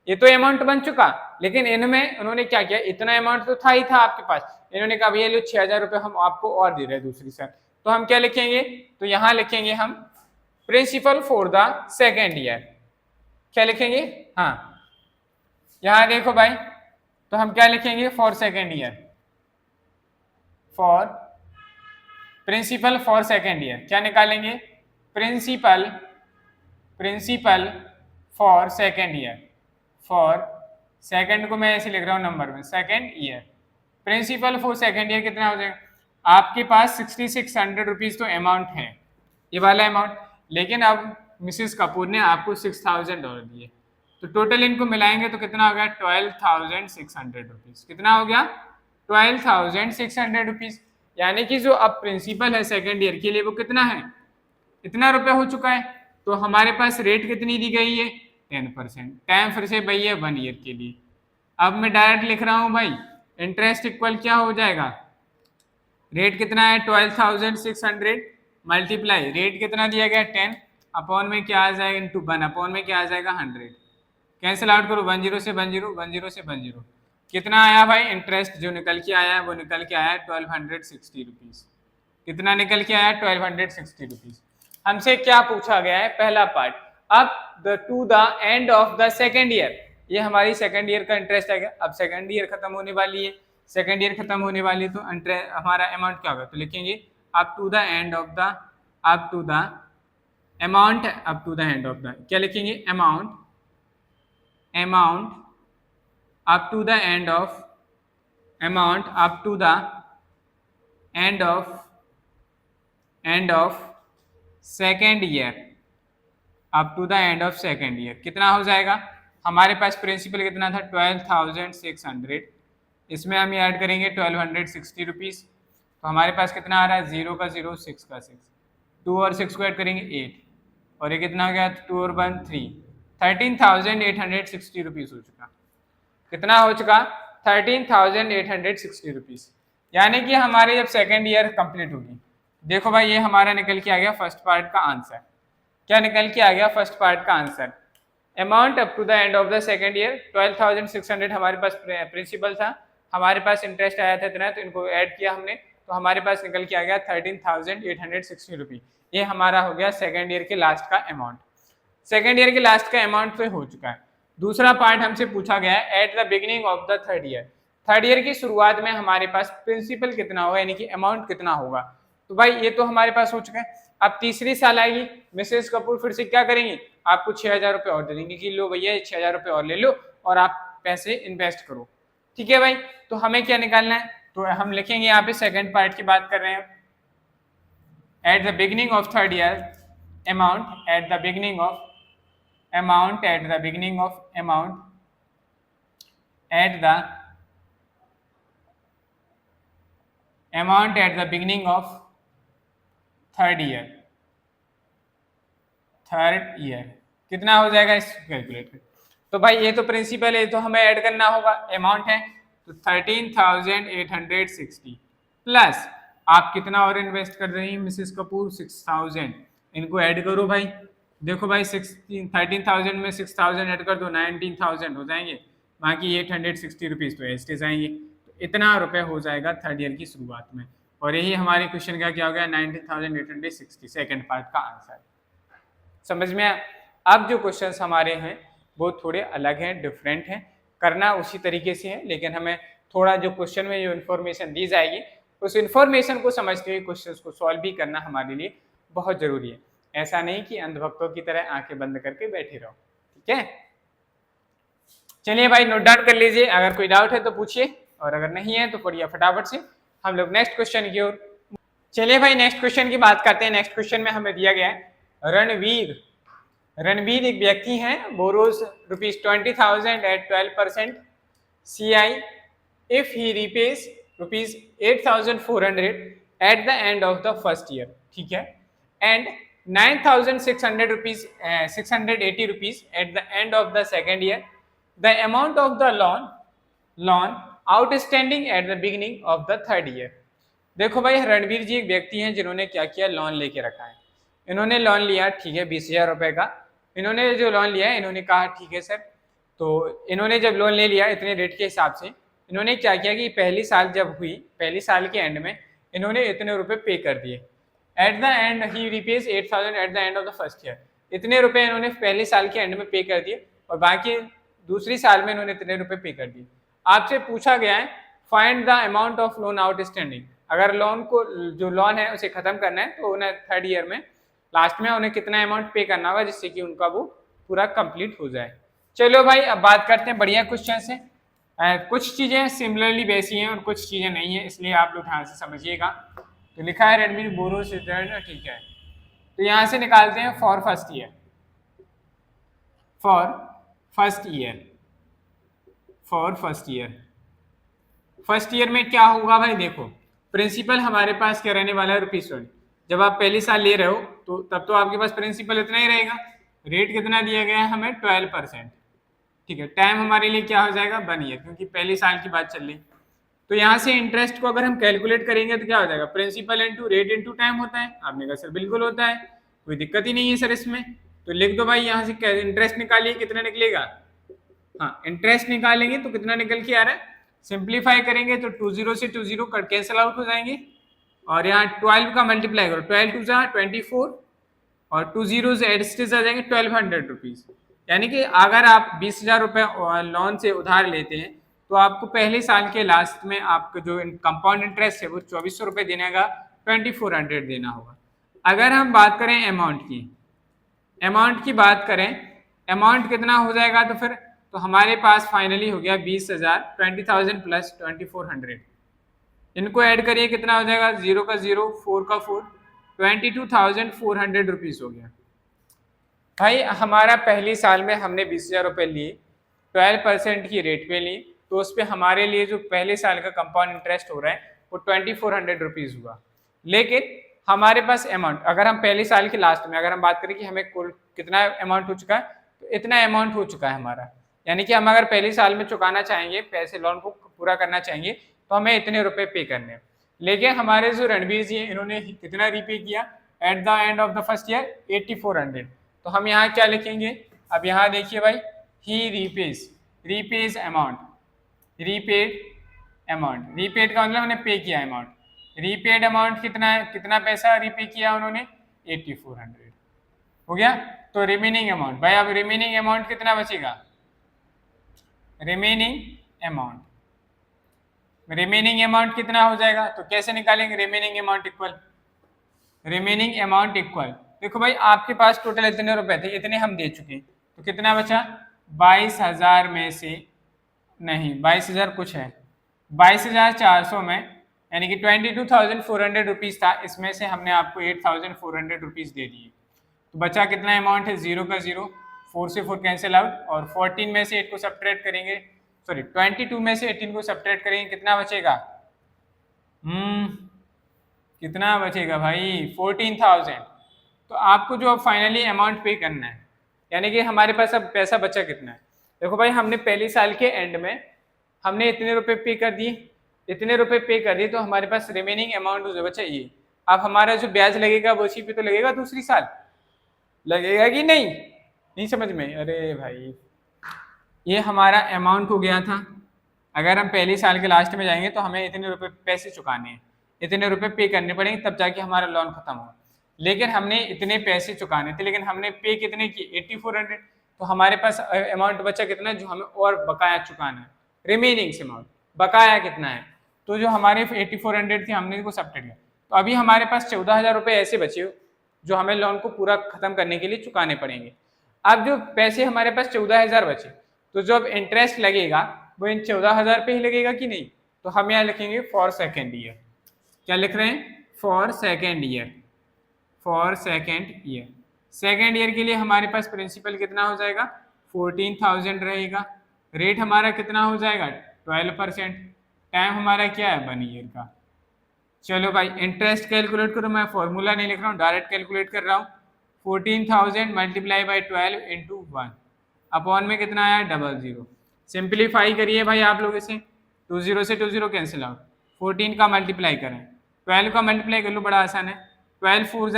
ये तो अमाउंट बन चुका, लेकिन इनमें उन्होंने क्या किया, इतना अमाउंट तो था ही था आपके पास, इन्होंने कहा भैया लो 6,000 रुपये हम आपको और दे रहे हैं दूसरी साल, तो हम क्या लिखेंगे, तो यहाँ लिखेंगे हम principal for the second year, क्या लिखेंगे, हाँ यहाँ देखो भाई, तो हम क्या लिखेंगे for second year, for principal for second year, क्या निकालेंगे principal for second year, for second को मैं ऐसे लिख रहा हूँ नंबर में, second year, principal for second year कितना हो जाएगा, आपके पास 6,600 रुपीज तो अमाउंट है, ये वाला अमाउंट, लेकिन अब मिसेस कपूर ने आपको $6,000 दिए, तो टोटल इनको मिलाएंगे तो कितना हो गया 12,600 रुपीज, कितना हो गया 12,600 रुपीज, यानी कि जो अब प्रिंसिपल है सेकेंड ईयर के लिए वो कितना है, इतना रुपया हो चुका है, तो हमारे पास रेट कितनी दी गई है 10%, टाइम फिर से भाई है 1 ईयर के लिए। अब मैं डायरेक्ट लिख रहा हूं भाई इंटरेस्ट इक्वल क्या हो जाएगा, रेट कितना है 12,600 मल्टीप्लाई रेट कितना दिया गया 10, अपॉन में क्या आ जाएगा इंटू 1, अपॉन में क्या आ जाएगा 100, कैंसिल आउट करो 10 से 10 से 10, कितना आया भाई इंटरेस्ट जो निकल के आया है वो निकल के आया 1260 रुपीज, कितना निकल के आया 1260 रुपीज। हमसे क्या पूछा गया है पहला पार्ट, अब to the end of the second year, ये हमारी सेकेंड ईयर का इंटरेस्ट आएगा, अब सेकेंड ईयर खत्म होने वाली है, सेकेंड ईयर खत्म होने वाली है तो हमारा अमाउंट क्या होगा, तो लिखेंगे up to the end of the, up to the amount, up to the end of the, क्या लिखेंगे amount up to the end of, amount up to the end of second year, up to the end of second year कितना हो जाएगा, हमारे पास principal कितना था 12,600, इसमें हम ऐड करेंगे 1,260 रुपीज़, तो हमारे पास कितना आ रहा है 0 का 0 6 का 6, 2 और 6 को ऐड करेंगे 8, और ये कितना हो गया 2 और 1 3, 13,860 रुपीज़ हो चुका, कितना हो चुका 13,860 रुपीज़, यानी कि हमारे जब सेकेंड ईयर कंप्लीट होगी, देखो भाई ये हमारा निकल के आ गया फर्स्ट पार्ट का आंसर, क्या निकल के आ गया फर्स्ट पार्ट का answer, amount up to the end of the second year 12,600 हमारे पास प्रिंसिपल था, हमारे पास इंटरेस्ट आया था इतना, तो इनको ऐड किया हमने, तो हमारे पास निकल के आ गया 13,860 रुपीज़, ये हमारा हो गया सेकेंड ईयर के लास्ट का अमाउंट, सेकेंड ईयर के लास्ट का अमाउंट तो हो चुका है। दूसरा पार्ट हमसे पूछा गया है at the beginning of the third year की शुरुआत में हमारे पास प्रिंसिपल कितना होगा, यानी कि अमाउंट कितना होगा, तो भाई ये तो हमारे पास हो चुका है। अब तीसरी साल आएगी, मिसेस कपूर फिर से क्या करेंगी, आपको 6,000 रुपये और दे देंगे कि लो भैया 6,000 रुपये और ले लो और आप पैसे इन्वेस्ट करो, ठीक है भाई। तो हमें क्या निकालना है, तो हम लिखेंगे यहाँ पे सेकेंड पार्ट की बात कर रहे हैं, at the beginning of third year amount, at the beginning of amount, at the beginning of amount, at the amount at the beginning of third year कितना हो जाएगा इस कैलकुलेट कर, तो भाई ये तो प्रिंसिपल है तो हमें ऐड करना होगा, अमाउंट है तो 13,860 प्लस आप कितना और इन्वेस्ट कर रही हैं मिसेस कपूर 6,000। इनको ऐड करो भाई, देखो भाई 13,000 में 6,000 ऐड कर दो 19,000 हो जाएंगे, बाकी 860 रुपीज़ तो एस्टेज आएंगे। तो इतना रुपए हो जाएगा थर्ड ईयर की शुरुआत में। और यही हमारे क्वेश्चन का क्या हो गया 19,860 सेकेंड पार्ट का आंसर। समझ में आया? अब जो क्वेश्चंस हमारे हैं वो थोड़े अलग हैं, डिफरेंट हैं, करना उसी तरीके से है, लेकिन हमें थोड़ा जो क्वेश्चन में जो इन्फॉर्मेशन दी जाएगी उस इन्फॉर्मेशन को समझते हुए क्वेश्चंस को सॉल्व भी करना हमारे लिए बहुत जरूरी है। ऐसा नहीं कि अंधभक्तों की तरह आंखें बंद करके बैठे रहो, ठीक है? चलिए भाई नोट डाउन कर लीजिए, अगर कोई डाउट है तो पूछिए, और अगर नहीं है तो पढ़िए फटाफट से। हम लोग नेक्स्ट क्वेश्चन की ओर चलिए भाई, नेक्स्ट क्वेश्चन की बात करते हैं। नेक्स्ट क्वेश्चन में हमें दिया गया है रणवीर एक व्यक्ति हैं, borrows ₹20,000 at 12% CI if he repays ₹8,400 at the end of the first year, ठीक है, and ₹9,680 at the end of the second year. The amount of the loan outstanding at the beginning of the third year. देखो भाई रणवीर जी एक व्यक्ति हैं जिन्होंने क्या किया, लोन लेके रखा है। इन्होंने लोन लिया, ठीक है, 20,000 रुपए का। इन्होंने जो लोन लिया है, इन्होंने कहा ठीक है सर, तो इन्होंने जब लोन ले लिया इतने रेट के हिसाब से, इन्होंने क्या किया कि पहली साल जब हुई, पहली साल के एंड में इन्होंने इतने रुपए पे कर दिए। Eight the and he रिपेज 8,000 eight the end of the first year. इतने रुपए इन्होंने पहले साल के एंड में पे कर दिए और बाकी दूसरी साल में इन्होंने इतने रुपए पे कर दिए। आपसे पूछा गया है find the amount of loan outstanding. अगर लोन को जो लोन है उसे खत्म करना है तो उन्हें थर्ड ईयर में लास्ट में उन्हें कितना अमाउंट पे करना होगा जिससे कि उनका वो पूरा कंप्लीट हो जाए। चलो भाई अब बात करते हैं, बढ़िया क्वेश्चन है। कुछ चीजें सिमिलरली वैसी हैं और कुछ चीजें नहीं है, इसलिए आप लोग ध्यान से समझिएगा। तो लिखा है रेडमी बोरो से, ठीक है, तो यहाँ से निकालते हैं for first year. First year में क्या होगा भाई, देखो प्रिंसिपल हमारे पास क्या रहने वाला है ₹20। जब आप पहली साल ले रहे हो तो तब तो आपके पास प्रिंसिपल इतना ही रहेगा। रेट कितना दिया गया है हमें 12%, ठीक है। टाइम हमारे लिए क्या हो जाएगा 1 ईयर, क्योंकि पहली साल की बात चल रही। तो यहाँ से इंटरेस्ट को अगर हम कैलकुलेट करेंगे तो क्या हो जाएगा, principal into rate into time होता है। आपने कहा सर बिल्कुल होता है, कोई दिक्कत ही नहीं है सर इसमें। तो लिख दो भाई, यहाँ से इंटरेस्ट निकालिए, कितना निकलेगा, हाँ इंटरेस्ट निकालेंगे तो कितना निकल के आ रहा है, सिंप्लीफाई करेंगे तो 20 से 20 कैंसिल आउट हो जाएंगे और यहाँ 12 का मल्टीप्लाई करो, 12 2 जा 24 और 2 जीरोस एडिस्टेज आ जाएंगे 1,200 रुपीज। यानी कि अगर आप 20,000 रुपए लोन से उधार लेते हैं तो आपको पहले साल के लास्ट में आपका जो कंपाउंड इंटरेस्ट है वो 2,400 रुपए देने का 2,400 देना होगा। अगर हम बात करें अमाउंट की बात करें, अमाउंट कितना हो जाएगा, तो फिर तो हमारे पास फाइनली हो गया 20,000, 20,000 प्लस 2,400। इनको ऐड करिए कितना हो जाएगा, 0 का 0 4 का 4, 22,400 रुपीज हो गया। भाई हमारा पहली साल में हमने 20,000 रुपये लिए, 12% की रेट पे ली, तो उस पर हमारे लिए जो पहले साल का कंपाउंड इंटरेस्ट हो रहा है वो 2,400 रुपीज हुआ। लेकिन हमारे पास अमाउंट, अगर हम पहले साल के लास्ट में अगर हम बात करें कि हमें कुल कितना अमाउंट हो चुका है, तो इतना अमाउंट हो चुका है हमारा। यानी कि हम अगर पहले साल में चुकाना चाहेंगे, पैसे लोन को पूरा करना चाहेंगे, तो हमें इतने रुपए पे करने हैं। लेकिन हमारे जो रणवीर जी हैं इन्होंने कितना रीपे किया eight the end of the first year 8,400। तो हम यहाँ क्या लिखेंगे, अब यहाँ देखिए भाई, ही रीपेज अमाउंट, रीपेड का मतलब उन्होंने पे किया अमाउंट। रीपेड अमाउंट कितना है, कितना पैसा रीपे किया उन्होंने, 8,400 हो गया। तो रिमेनिंग अमाउंट, भाई अब रिमेनिंग अमाउंट कितना बचेगा, रिमेनिंग अमाउंट कितना हो जाएगा, तो कैसे निकालेंगे रिमेनिंग अमाउंट इक्वल, देखो भाई आपके पास टोटल इतने रुपए थे, इतने हम दे चुके, तो कितना बचा 22,000 में से, नहीं 22,000 कुछ है, 22,400 में, यानी कि 22,400 रुपीज था, इसमें से हमने आपको 8,400 रुपीज दे दिए। तो बचा कितना अमाउंट है, 0 का 0, 4 से 4 कैंसिल आउट, और 14 में से 8 को सब्ट्रैक्ट करेंगे, सॉरी 22 में से 18 को सब्ट्रैक्ट करेंगे, कितना बचेगा, कितना बचेगा भाई 14,000। तो आपको जो फाइनली अमाउंट पे करना है, यानी कि हमारे पास अब पैसा बचा कितना है, देखो भाई हमने पहले साल के एंड में हमने इतने रुपए पे कर दिए, इतने रुपए पे कर दिए, तो हमारे पास रिमेनिंग अमाउंट जो बचा ये। अब हमारा जो ब्याज लगेगा वो उसी पे तो लगेगा दूसरी साल, लगेगा कि नहीं? नहीं समझ में? अरे भाई ये हमारा अमाउंट हो गया था। अगर हम पहले साल के लास्ट में जाएंगे तो हमें इतने रुपए पैसे चुकाने हैं, इतने रुपए पे करने पड़ेंगे, तब जाके हमारा लोन खत्म हो। लेकिन हमने इतने पैसे चुकाने थे, लेकिन हमने पे कितने किए? 8400। तो हमारे पास अमाउंट बचा कितना जो हमें और बकाया चुकाना है, रिमेनिंग अमाउंट बकाया कितना है? तो जो हमारे 8400 थी हमने इसको सब्ट्रैक्ट किया, तो अभी हमारे पास 14,000 रुपये ऐसे बचे जो हमें लोन को पूरा खत्म करने के लिए चुकाने पड़ेंगे। अब जो पैसे हमारे पास 14,000 बचे, तो जो अब इंटरेस्ट लगेगा वो इन 14,000 पे ही लगेगा कि नहीं? तो हम यहाँ लिखेंगे फॉर सेकेंड ईयर। क्या लिख रहे हैं? For second year, for second year. Second year के लिए हमारे पास प्रिंसिपल कितना हो जाएगा? 14,000 रहेगा। रेट हमारा कितना हो जाएगा? 12%। टाइम हमारा क्या है? 1 ईयर का। चलो भाई इंटरेस्ट कैलकुलेट करो, मैं फॉर्मूला नहीं लिख रहा हूँ, डायरेक्ट कैलकुलेट कर रहा हूँ। 14,000 मल्टीप्लाई बाई 12 इंटू 1 अपॉन में कितना आया? 00। सिंप्लीफाई करिए भाई आप लोग इसे, 20 से 20 कैंसिल आउट, 14 का मल्टीप्लाई करें, 12 का मल्टीप्लाई कर लो, बड़ा आसान है। 12 4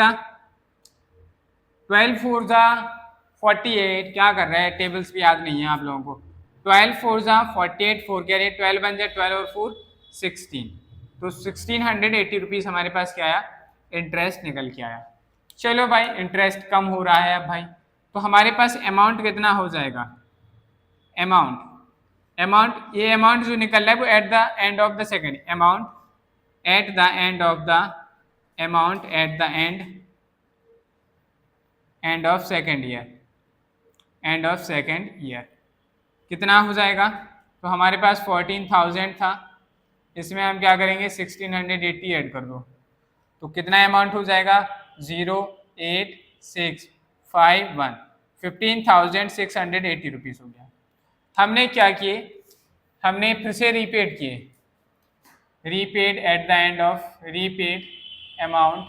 जा 48। क्या कर रहे हैं? टेबल्स भी याद नहीं है आप लोगों को। 12 4 जा 48, 4 क्या रहे? 12 बन जाए, 12 और 4 16। तो 1680 रुपीज़ हमारे पास क्या आया? इंटरेस्ट निकल के आया। चलो भाई इंटरेस्ट कम हो रहा है अब भाई, तो हमारे पास अमाउंट कितना हो जाएगा? अमाउंट ये अमाउंट जो निकल रहा है वो eight the end of the second, amount at the end of the amount at the end of second year, end of second year कितना हो जाएगा? तो हमारे पास 14,000 था, इसमें हम क्या करेंगे? 1680 ऐड कर दो, तो कितना अमाउंट हो जाएगा? 08651, 15,680 रुपीज़ हो गया। हमने क्या किए? हमने फिर से रीपेड किए, repaid eight the end of, repaid amount,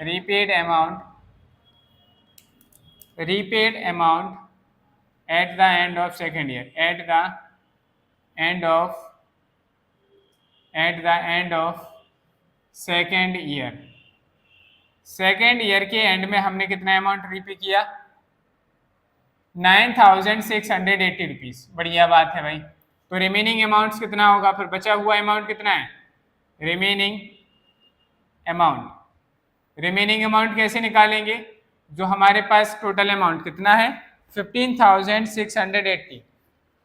repaid amount, repaid amount at the end of second year, at the end of second year. Second year के एंड में हमने कितना अमाउंट रीपे किया? 9,680 रुपीज़। बढ़िया बात है भाई। तो रिमेनिंग अमाउंट कितना होगा? फिर बचा हुआ अमाउंट कितना है? रिमेनिंग अमाउंट, रिमेनिंग अमाउंट कैसे निकालेंगे? जो हमारे पास टोटल अमाउंट कितना है? 15,680,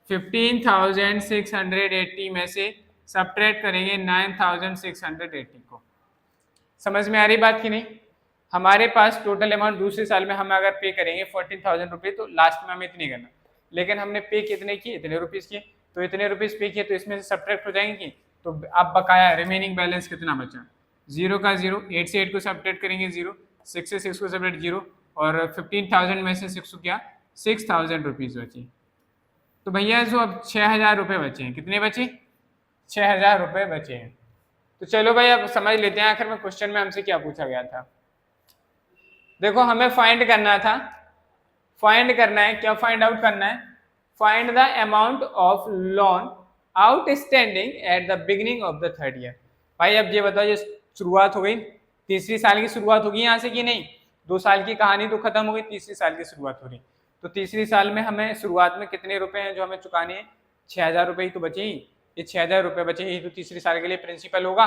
15,680 में से सब्ट्रैक्ट करेंगे 9,680 को। समझ में आ रही बात कि नहीं? हमारे पास टोटल अमाउंट दूसरे साल में हम अगर पे करेंगे 14,000 रुपये, तो लास्ट में हमें इतनी करना, लेकिन हमने पे कितने किए? इतने रुपीज़ किए, तो इतने रुपीज़ पे किए तो इसमें से सब्ट्रैक्ट हो जाएंगे। तो अब बकाया रिमेनिंग बैलेंस कितना बचा? 0 का 0, 8 से 8 को सब्ट्रैक्ट करेंगे 0, 6 से 6 को सब्ट्रैक्ट 0, और 15,000 में से 6 को क्या? 6,000 रुपीज़ बचे। तो भैया जो अब 6,000 रुपये बचे हैं, कितने बचे? 6,000 रुपये बचे हैं। तो चलो भाई अब समझ लेते हैं आखिर में क्वेश्चन में हमसे क्या पूछा गया था। देखो हमें फाइंड करना था, फाइंड करना है, क्या फाइंड आउट करना है? Find the amount of loan outstanding at the beginning of the third year. भाई अब ये बताओ, ये शुरुआत हो गई, तीसरी साल की शुरुआत होगी यहाँ से कि नहीं? 2 साल की कहानी तो खत्म हो गई, तीसरी साल की शुरुआत हो रही। तो तीसरी साल में हमें शुरुआत में कितने रुपए हैं जो हमें चुकाने हैं? 6,000 रुपये ही तो बचे ही। ये 6,000 रुपये बचे ही तो तीसरी साल के लिए प्रिंसिपल होगा,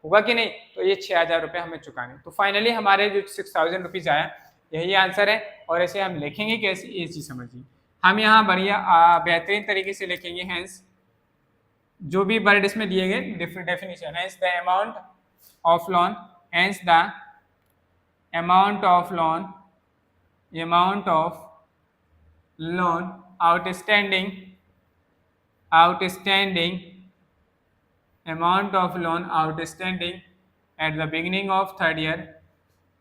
होगा कि नहीं? तो ये 6,000 रुपये हमें चुकाने। तो फाइनली हमारे जो 6,000 रुपीज़ आया, यही आंसर है। और ऐसे हम लिखेंगे कैसे, ये चीज़ समझिए। हम यहाँ बढ़िया बेहतरीन तरीके से लिखेंगे, हैंस जो भी वर्ड इसमें दिए गए definition, hence the amount of loan, hence the amount of loan, amount of loan outstanding amount of loan outstanding at the beginning of third year,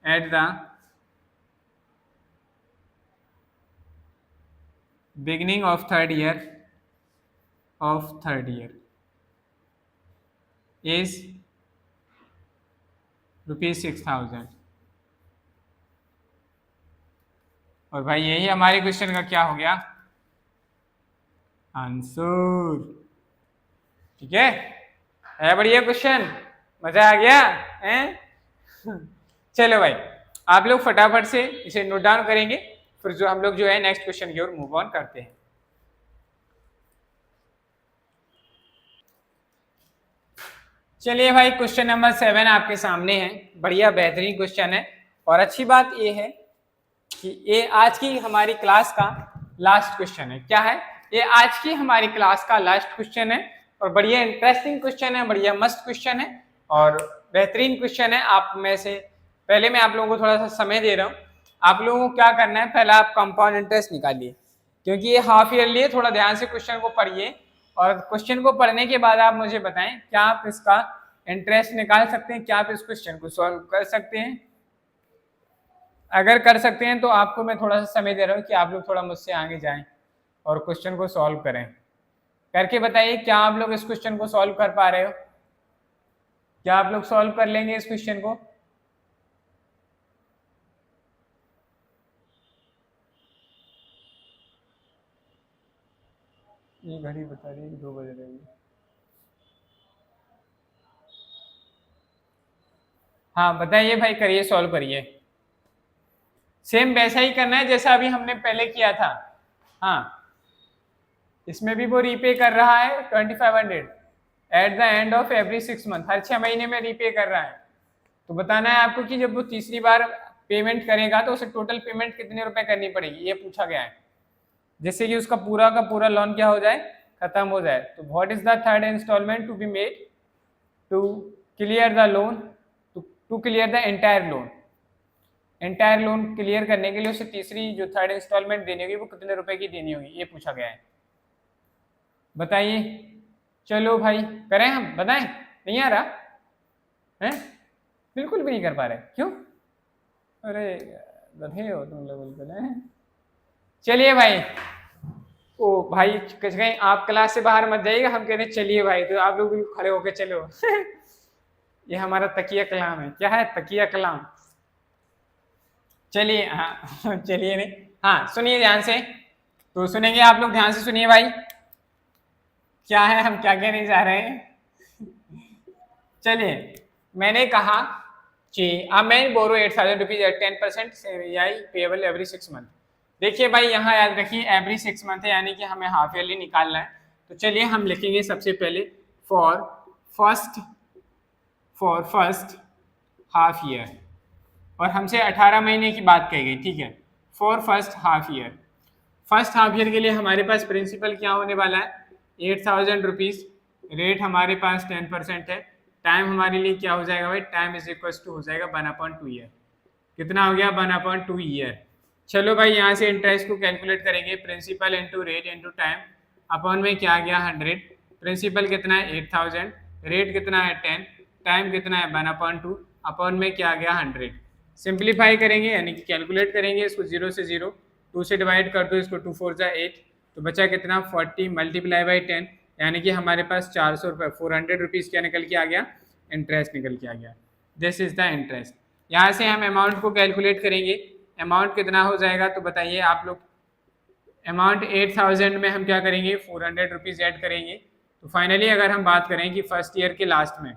at the beginning of third year is ₹6,000। और भाई यही हमारे question का क्या हो गया? Answer. ठीक है बढ़िया क्वेश्चन, मजा आ गया है। चलो भाई आप लोग फटाफट से इसे नोट डाउन करेंगे, फिर जो हम लोग जो है नेक्स्ट क्वेश्चन की ओर मूव ऑन करते हैं। चलिए भाई क्वेश्चन नंबर 7 आपके सामने है, बढ़िया बेहतरीन क्वेश्चन है। और अच्छी बात ये है कि ये आज की हमारी क्लास का लास्ट क्वेश्चन है। क्या है? ये आज की हमारी क्लास का लास्ट क्वेश्चन है और बढ़िया इंटरेस्टिंग क्वेश्चन है, बढ़िया मस्त क्वेश्चन है और बेहतरीन क्वेश्चन है। आप में से पहले मैं आप लोगों को थोड़ा सा समय दे रहा हूँ, आप लोगों को क्या करना है, पहले आप कंपाउंड इंटरेस्ट निकालिए, क्योंकि ये हाफ ईयरली है। थोड़ा ध्यान से क्वेश्चन को पढ़िए और क्वेश्चन को पढ़ने के बाद आप मुझे बताएं क्या आप इसका इंटरेस्ट निकाल सकते हैं, क्या आप इस क्वेश्चन को सॉल्व कर सकते हैं। अगर कर सकते हैं तो आपको मैं थोड़ा सा समय दे रहा हूँ कि आप लोग थोड़ा मुझसे आगे जाएं और क्वेश्चन को सॉल्व करें। करके बताइए क्या आप लोग इस क्वेश्चन को सॉल्व कर पा रहे हो, क्या आप लोग सॉल्व कर लेंगे इस क्वेश्चन को? ये घड़ी बता रही है कि 2 बज रहे हैं। हाँ बताइए भाई, करिए, सॉल्व करिए। सेम वैसा ही करना है जैसा अभी हमने पहले किया था। हाँ इसमें भी वो रीपे कर रहा है 2500 at the end of every 6 month, हर 6 महीने में रीपे कर रहा है। तो बताना है आपको कि जब वो तीसरी बार पेमेंट करेगा तो उसे टोटल पेमेंट कितने रुपए करनी पड़ेगी, ये पूछा गया है, जिससे कि उसका पूरा का पूरा लोन क्या हो जाए, खत्म हो जाए। तो what is the third instalment to be made to clear the loan, to clear the entire loan. Entire loan clear करने के लिए उसे तीसरी जो थर्ड इंस्टॉलमेंट देनी होगी वो कितने रुपए की देनी होगी, ये पूछा गया है। बताइए। चलो भाई करें, हम बताएं, नहीं आ रहा है, बिल्कुल भी नहीं कर पा रहे, क्यों? अरे गधे हो तुम लोग बिल्कुल है। चलिए भाई, ओ भाई कहीं आप क्लास से बाहर मत जाइएगा, हम कहते हैं चलिए भाई तो आप लोग बिल्कुल खड़े होके चलो। ये हमारा तकिया कलाम है, क्या है, तकिया कलाम। चलिए हाँ चलिए नहीं, हाँ सुनिए ध्यान से, तो सुनेंगे आप लोग, ध्यान से सुनिए भाई, क्या है हम क्या कहने जा रहे हैं। चलिए मैंने कहा कि अब मैं borrow 8000 rupees at 10% payable every 6 month. देखिए भाई यहाँ याद रखिए एवरी 6 मंथ है, यानी कि हमें हाफ ईयरली निकालना है। तो चलिए हम लिखेंगे सबसे पहले फॉर फर्स्ट हाफ ईयर, और हमसे 18 महीने की बात कही गई, ठीक है। For first half year, first half year के लिए हमारे पास प्रिंसिपल क्या होने वाला है, 8000 रुपीज, रेट हमारे पास 10% है, टाइम हमारे लिए क्या हो जाएगा भाई, टाइम इज इक्वल टू हो जाएगा 1/2 ईयर। कितना हो गया, 1/2 ईयर। चलो भाई यहाँ से इंटरेस्ट को कैलकुलेट करेंगे, principal into rate into time, upon में क्या आ गया 100, प्रिंसिपल कितना है 8000, रेट कितना है 10, टाइम कितना है 1/2, अपॉन में क्या आ गया 100। सिंप्लीफाई करेंगे यानी कि कैलकुलेट करेंगे इसको, 0 से 0, 2 से डिवाइड कर दो इसको, 2 4 जा 8, तो बचा कितना 40 मल्टीप्लाई बाई 10, यानी कि हमारे पास 400 रुपये, 400 रुपीज़ क्या निकल के आ गया, इंटरेस्ट निकल के आ गया। This is the interest. यहाँ से हम अमाउंट को कैलकुलेट करेंगे, अमाउंट कितना हो जाएगा, तो बताइए आप लोग। अमाउंट 8000 में हम क्या करेंगे, 400 रुपीज़ ऐड करेंगे। तो फाइनली अगर हम बात करें कि फर्स्ट ईयर के लास्ट में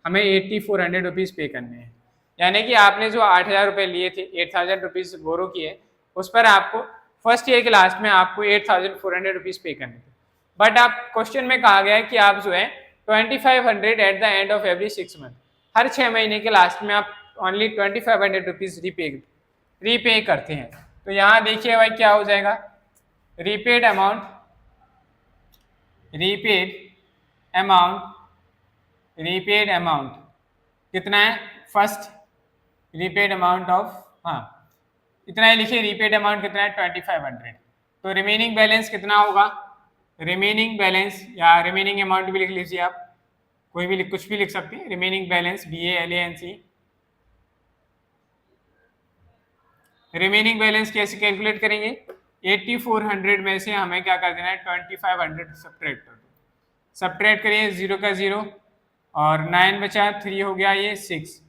हमें 8400 रुपीज़ पे करने हैं, यानी कि आपने जो 8000 रुपये लिए थे, 8000 रुपीज़ बोरो किए, उस पर आपको फर्स्ट ईयर के लास्ट में आपको 8400 रुपीज़ पे करने थे। बट आप क्वेश्चन में कहा गया है कि आप जो है 2500 at the end of every 6 month, हर 6 महीने के लास्ट में आप ओनली 2500 रुपीज़ रीपे करते हैं। तो यहाँ देखिए भाई क्या हो जाएगा, रीपेड अमाउंट, रीपेड अमाउंट कितना है, फर्स्ट रीपेड अमाउंट ऑफ, हाँ इतना ही लिखिए, रीपेड अमाउंट कितना है 2500। तो रिमेनिंग बैलेंस कितना होगा, रिमेनिंग बैलेंस या रिमेनिंग अमाउंट भी लिख लीजिए आप, कोई भी कुछ भी लिख सकते हैं, remaining balance BALANC। Remaining balance कैसे कैलकुलेट करेंगे, 8400 में से हमें क्या कर देना है 2500 सब्ट्रैक्ट कर दो, सब्ट्रैक्ट करिए 0 का 0 और 9 बचा, 3 हो गया ये 6,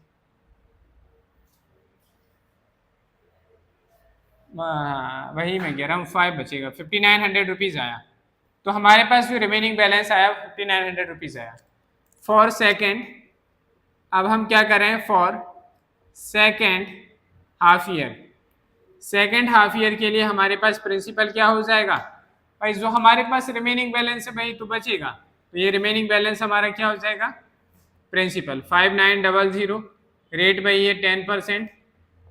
वही मैं कह रहा हूँ 5 बचेगा, 5900 रुपीज़ आया। तो हमारे पास जो रिमेनिंग बैलेंस आया 5900 रुपीज़ आया फॉर सेकेंड। अब हम क्या कर रहे हैं, for second half year. Second half year के लिए हमारे पास प्रिंसिपल क्या हो जाएगा भाई, जो हमारे पास रिमेनिंग बैलेंस है भाई तो बचेगा, तो ये रिमेनिंग बैलेंस हमारा क्या हो जाएगा, प्रिंसिपल 5900, रेट भाई ये 10%,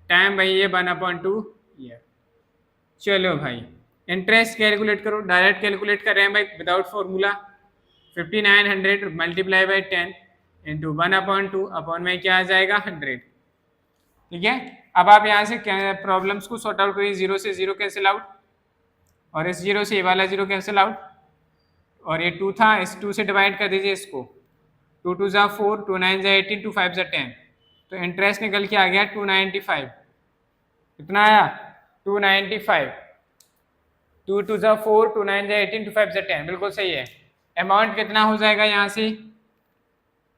टाइम भाई ये 1/2 ईयर। चलो भाई इंटरेस्ट कैलकुलेट करो, डायरेक्ट कैलकुलेट कर रहे हैं भाई without formula. 5900 multiply by 10 into 1/2 upon में क्या आ जाएगा 100। ठीक है, अब आप यहाँ से प्रॉब्लम्स को सॉर्ट आउट करिए, 0 से 0 कैंसिल आउट, और इस 0 से ये वाला 0 कैंसिल आउट, और ये 2 था, इस 2 से डिवाइड कर दीजिए इसको, 2 2 ज़ा 4, 2 9 ज़ा 18, 2 5 ज़ा 10, तो इंटरेस्ट निकल के आ गया 295। कितना आया 295, 2 2 ज़ा 4, 2 9 ज़ा 18, 2 5 ज़ा 10, बिल्कुल सही है। अमाउंट कितना हो जाएगा, यहाँ से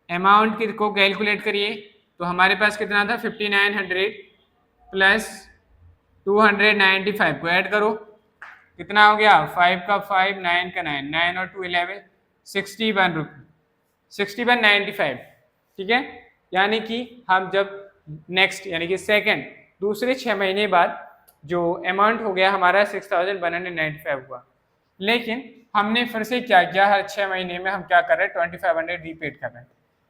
अमाउंट को कैलकुलेट करिए, तो हमारे पास कितना था 5900 प्लस 295 को ऐड करो, कितना हो गया 5 का 5, 9 का 9, 9 और 2 11, 61 रुपये, 6195। ठीक है, यानी कि हम जब नेक्स्ट यानी कि सेकंड दूसरे 6 महीने बाद जो अमाउंट हो गया हमारा 6195 हुआ, लेकिन हमने फिर से क्या किया, हर 6 महीने में हम क्या कर रहे हैं 2500 रीपेड कर रहे हैं।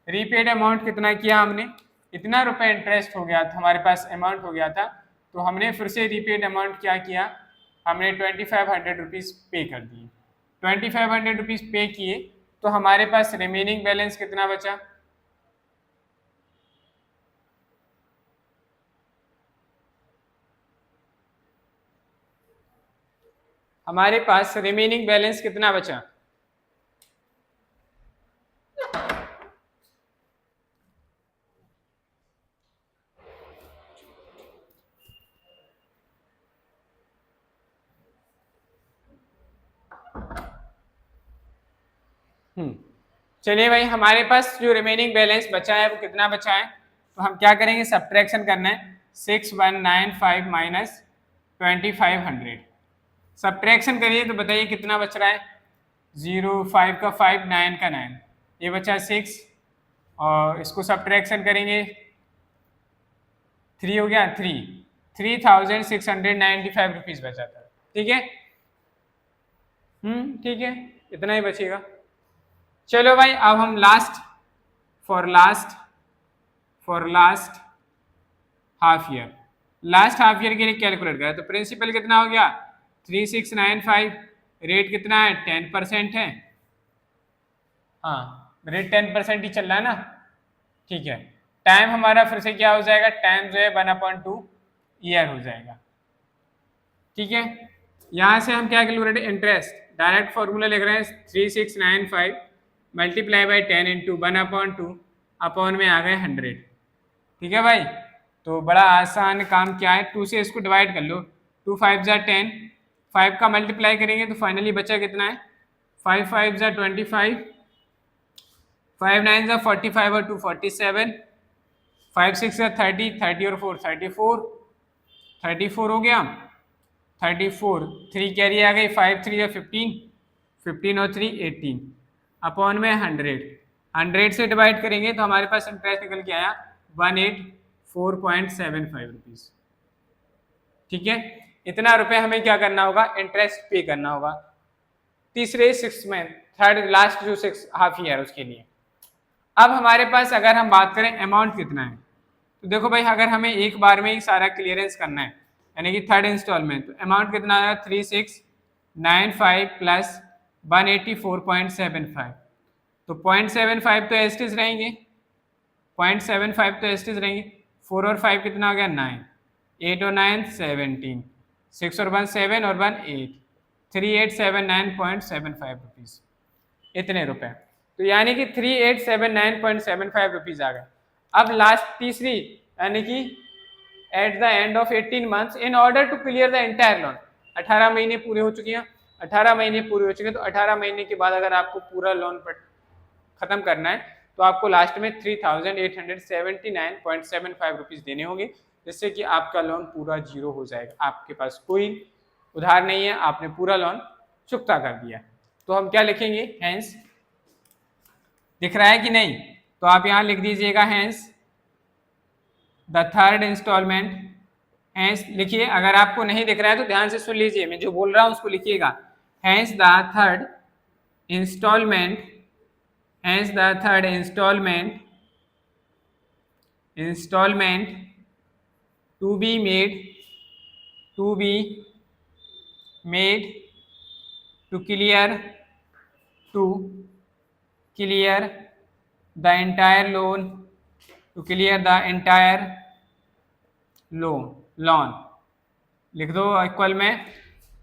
रीपेड अमाउंट कितना किया हमने, इतना रुपए इंटरेस्ट हो गया था हमारे पास, अमाउंट हो गया था, तो हमने फिर से रीपेड अमाउंट क्या किया, हमने 2500 रुपीज़ पे कर दिए। 2500 रुपीज़ पे किए तो हमारे पास रिमेनिंग बैलेंस कितना बचा, हमारे पास रिमेनिंग बैलेंस कितना बचा, चलिए भाई हमारे पास जो रिमेनिंग बैलेंस बचा है वो कितना बचा है, तो हम क्या करेंगे, सब्ट्रैक्शन करना है, 6195 माइनस 2500, सब्ट्रैक्शन करिए तो बताइए कितना बच रहा है, 0 5 का 5, 9 का 9, ये बचा 6, और इसको सब्ट्रैक्शन करेंगे 3 हो गया, 3695 रुपीज़ बचा था। ठीक है, ठीक है, इतना ही बचेगा। चलो भाई अब हम फॉर लास्ट हाफ ईयर के लिए कैलकुलेट करें, तो प्रिंसिपल कितना हो गया 3695, रेट कितना है 10% है, हाँ रेट 10% ही चल रहा है ना, ठीक है। टाइम हमारा फिर से क्या हो जाएगा, टाइम जो है 1/2 ईयर हो जाएगा। ठीक है, यहाँ से हम क्या कैलकुलेट, इंटरेस्ट डायरेक्ट फॉर्मूला लिख रहे हैं, 3695 मल्टीप्लाई बाई 10 इंटू 1/2 अपॉन में आ गए 100। ठीक है भाई, तो बड़ा आसान काम क्या है, 2 से इसको डिवाइड कर लो, 2 5 ज़ा 10, 5 का मल्टीप्लाई करेंगे तो फाइनली बचा कितना है, 5 5 ज़ा 25, 5 9 ज़ा 45 और 2 47, 5 6 ज़ा 30, 30 और 4 34 हो गया, 34, 3 कैरी आ गई, 5 3 या 15, 15 और 3 18 अपॉन में 100 से डिवाइड करेंगे तो हमारे पास इंटरेस्ट निकल के आया 184.75 रुपीज़। ठीक है, इतना रुपए हमें क्या करना होगा, इंटरेस्ट पे करना होगा तीसरे 6 में, थर्ड लास्ट जो 6 हाफ ईयर उसके लिए। अब हमारे पास अगर हम बात करें अमाउंट कितना है, तो देखो भाई अगर हमें एक बार में ही सारा क्लियरेंस करना है यानी कि थर्ड इंस्टॉलमेंट, तो अमाउंट कितना आया 3695 प्लस 184.75, तो 0.75 तो एस्टिस रहेंगे, 0.75 तो एस्टिस रहेंगे, 4 और 5 कितना हो गया 9, 8 और 9 17, 6 और 1 7 और 1 8, 3879.75 रुपीज़, इतने रुपए, तो यानी कि 3879.75 रुपीज़ आ गए। अब लास्ट तीसरी यानी कि at the end of 18 months in order to clear the entire loan, 18 महीने पूरे हो चुके हैं, 18 महीने पूरे हो चुके हैं, तो 18 महीने के बाद अगर आपको पूरा लोन खत्म करना है तो आपको लास्ट में 3879.75 रुपीज़ देने होंगे, जिससे कि आपका लोन पूरा जीरो हो जाएगा, आपके पास कोई उधार नहीं है, आपने पूरा लोन चुकता कर दिया। तो तो हम क्या लिखेंगे, हैंस। दिख रहा है कि नहीं, तो आप यहाँ लिख दीजिएगा hence the third instalment. Hence लिखिए, अगर आपको नहीं दिख रहा है तो ध्यान से सुन लीजिए, मैं जो बोल रहा हूँ उसको लिखिएगा। Hence the third instalment, hence the third instalment to be made to clear the entire loan, to clear the entire loan लिख दो इक्वल में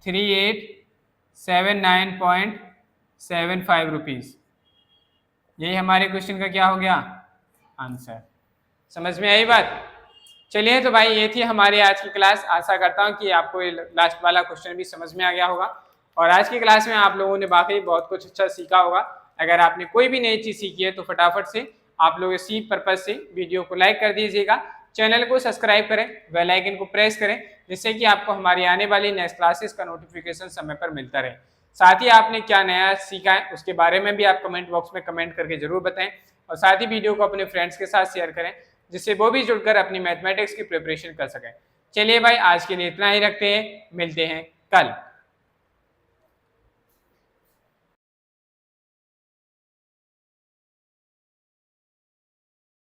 3879.75 रुपीज़। यही हमारे क्वेश्चन का क्या हो गया, आंसर। समझ में आई बात। चलिए तो भाई ये थी हमारी आज की क्लास। आशा करता हूँ कि आपको ये लास्ट वाला क्वेश्चन भी समझ में आ गया होगा और आज की क्लास में आप लोगों ने वाकई बहुत कुछ अच्छा सीखा होगा। अगर आपने कोई भी नई चीज़ सीखी है तो फटाफट से आप लोग इसी पर्पज से वीडियो को लाइक कर दीजिएगा, चैनल को सब्सक्राइब करें, बेल आइकन को प्रेस करें, जिससे कि आपको हमारी आने वाली नेक्स्ट क्लासेस का नोटिफिकेशन समय पर मिलता रहे। साथ ही आपने क्या नया सीखा है उसके बारे में भी आप कमेंट बॉक्स में कमेंट करके जरूर बताएं और साथ ही वीडियो को अपने फ्रेंड्स के साथ शेयर करें, जिससे वो भी जुड़कर अपनी मैथमेटिक्स की प्रिपरेशन कर सकें। चलिए भाई आज के लिए इतना ही रखते हैं, मिलते हैं कल।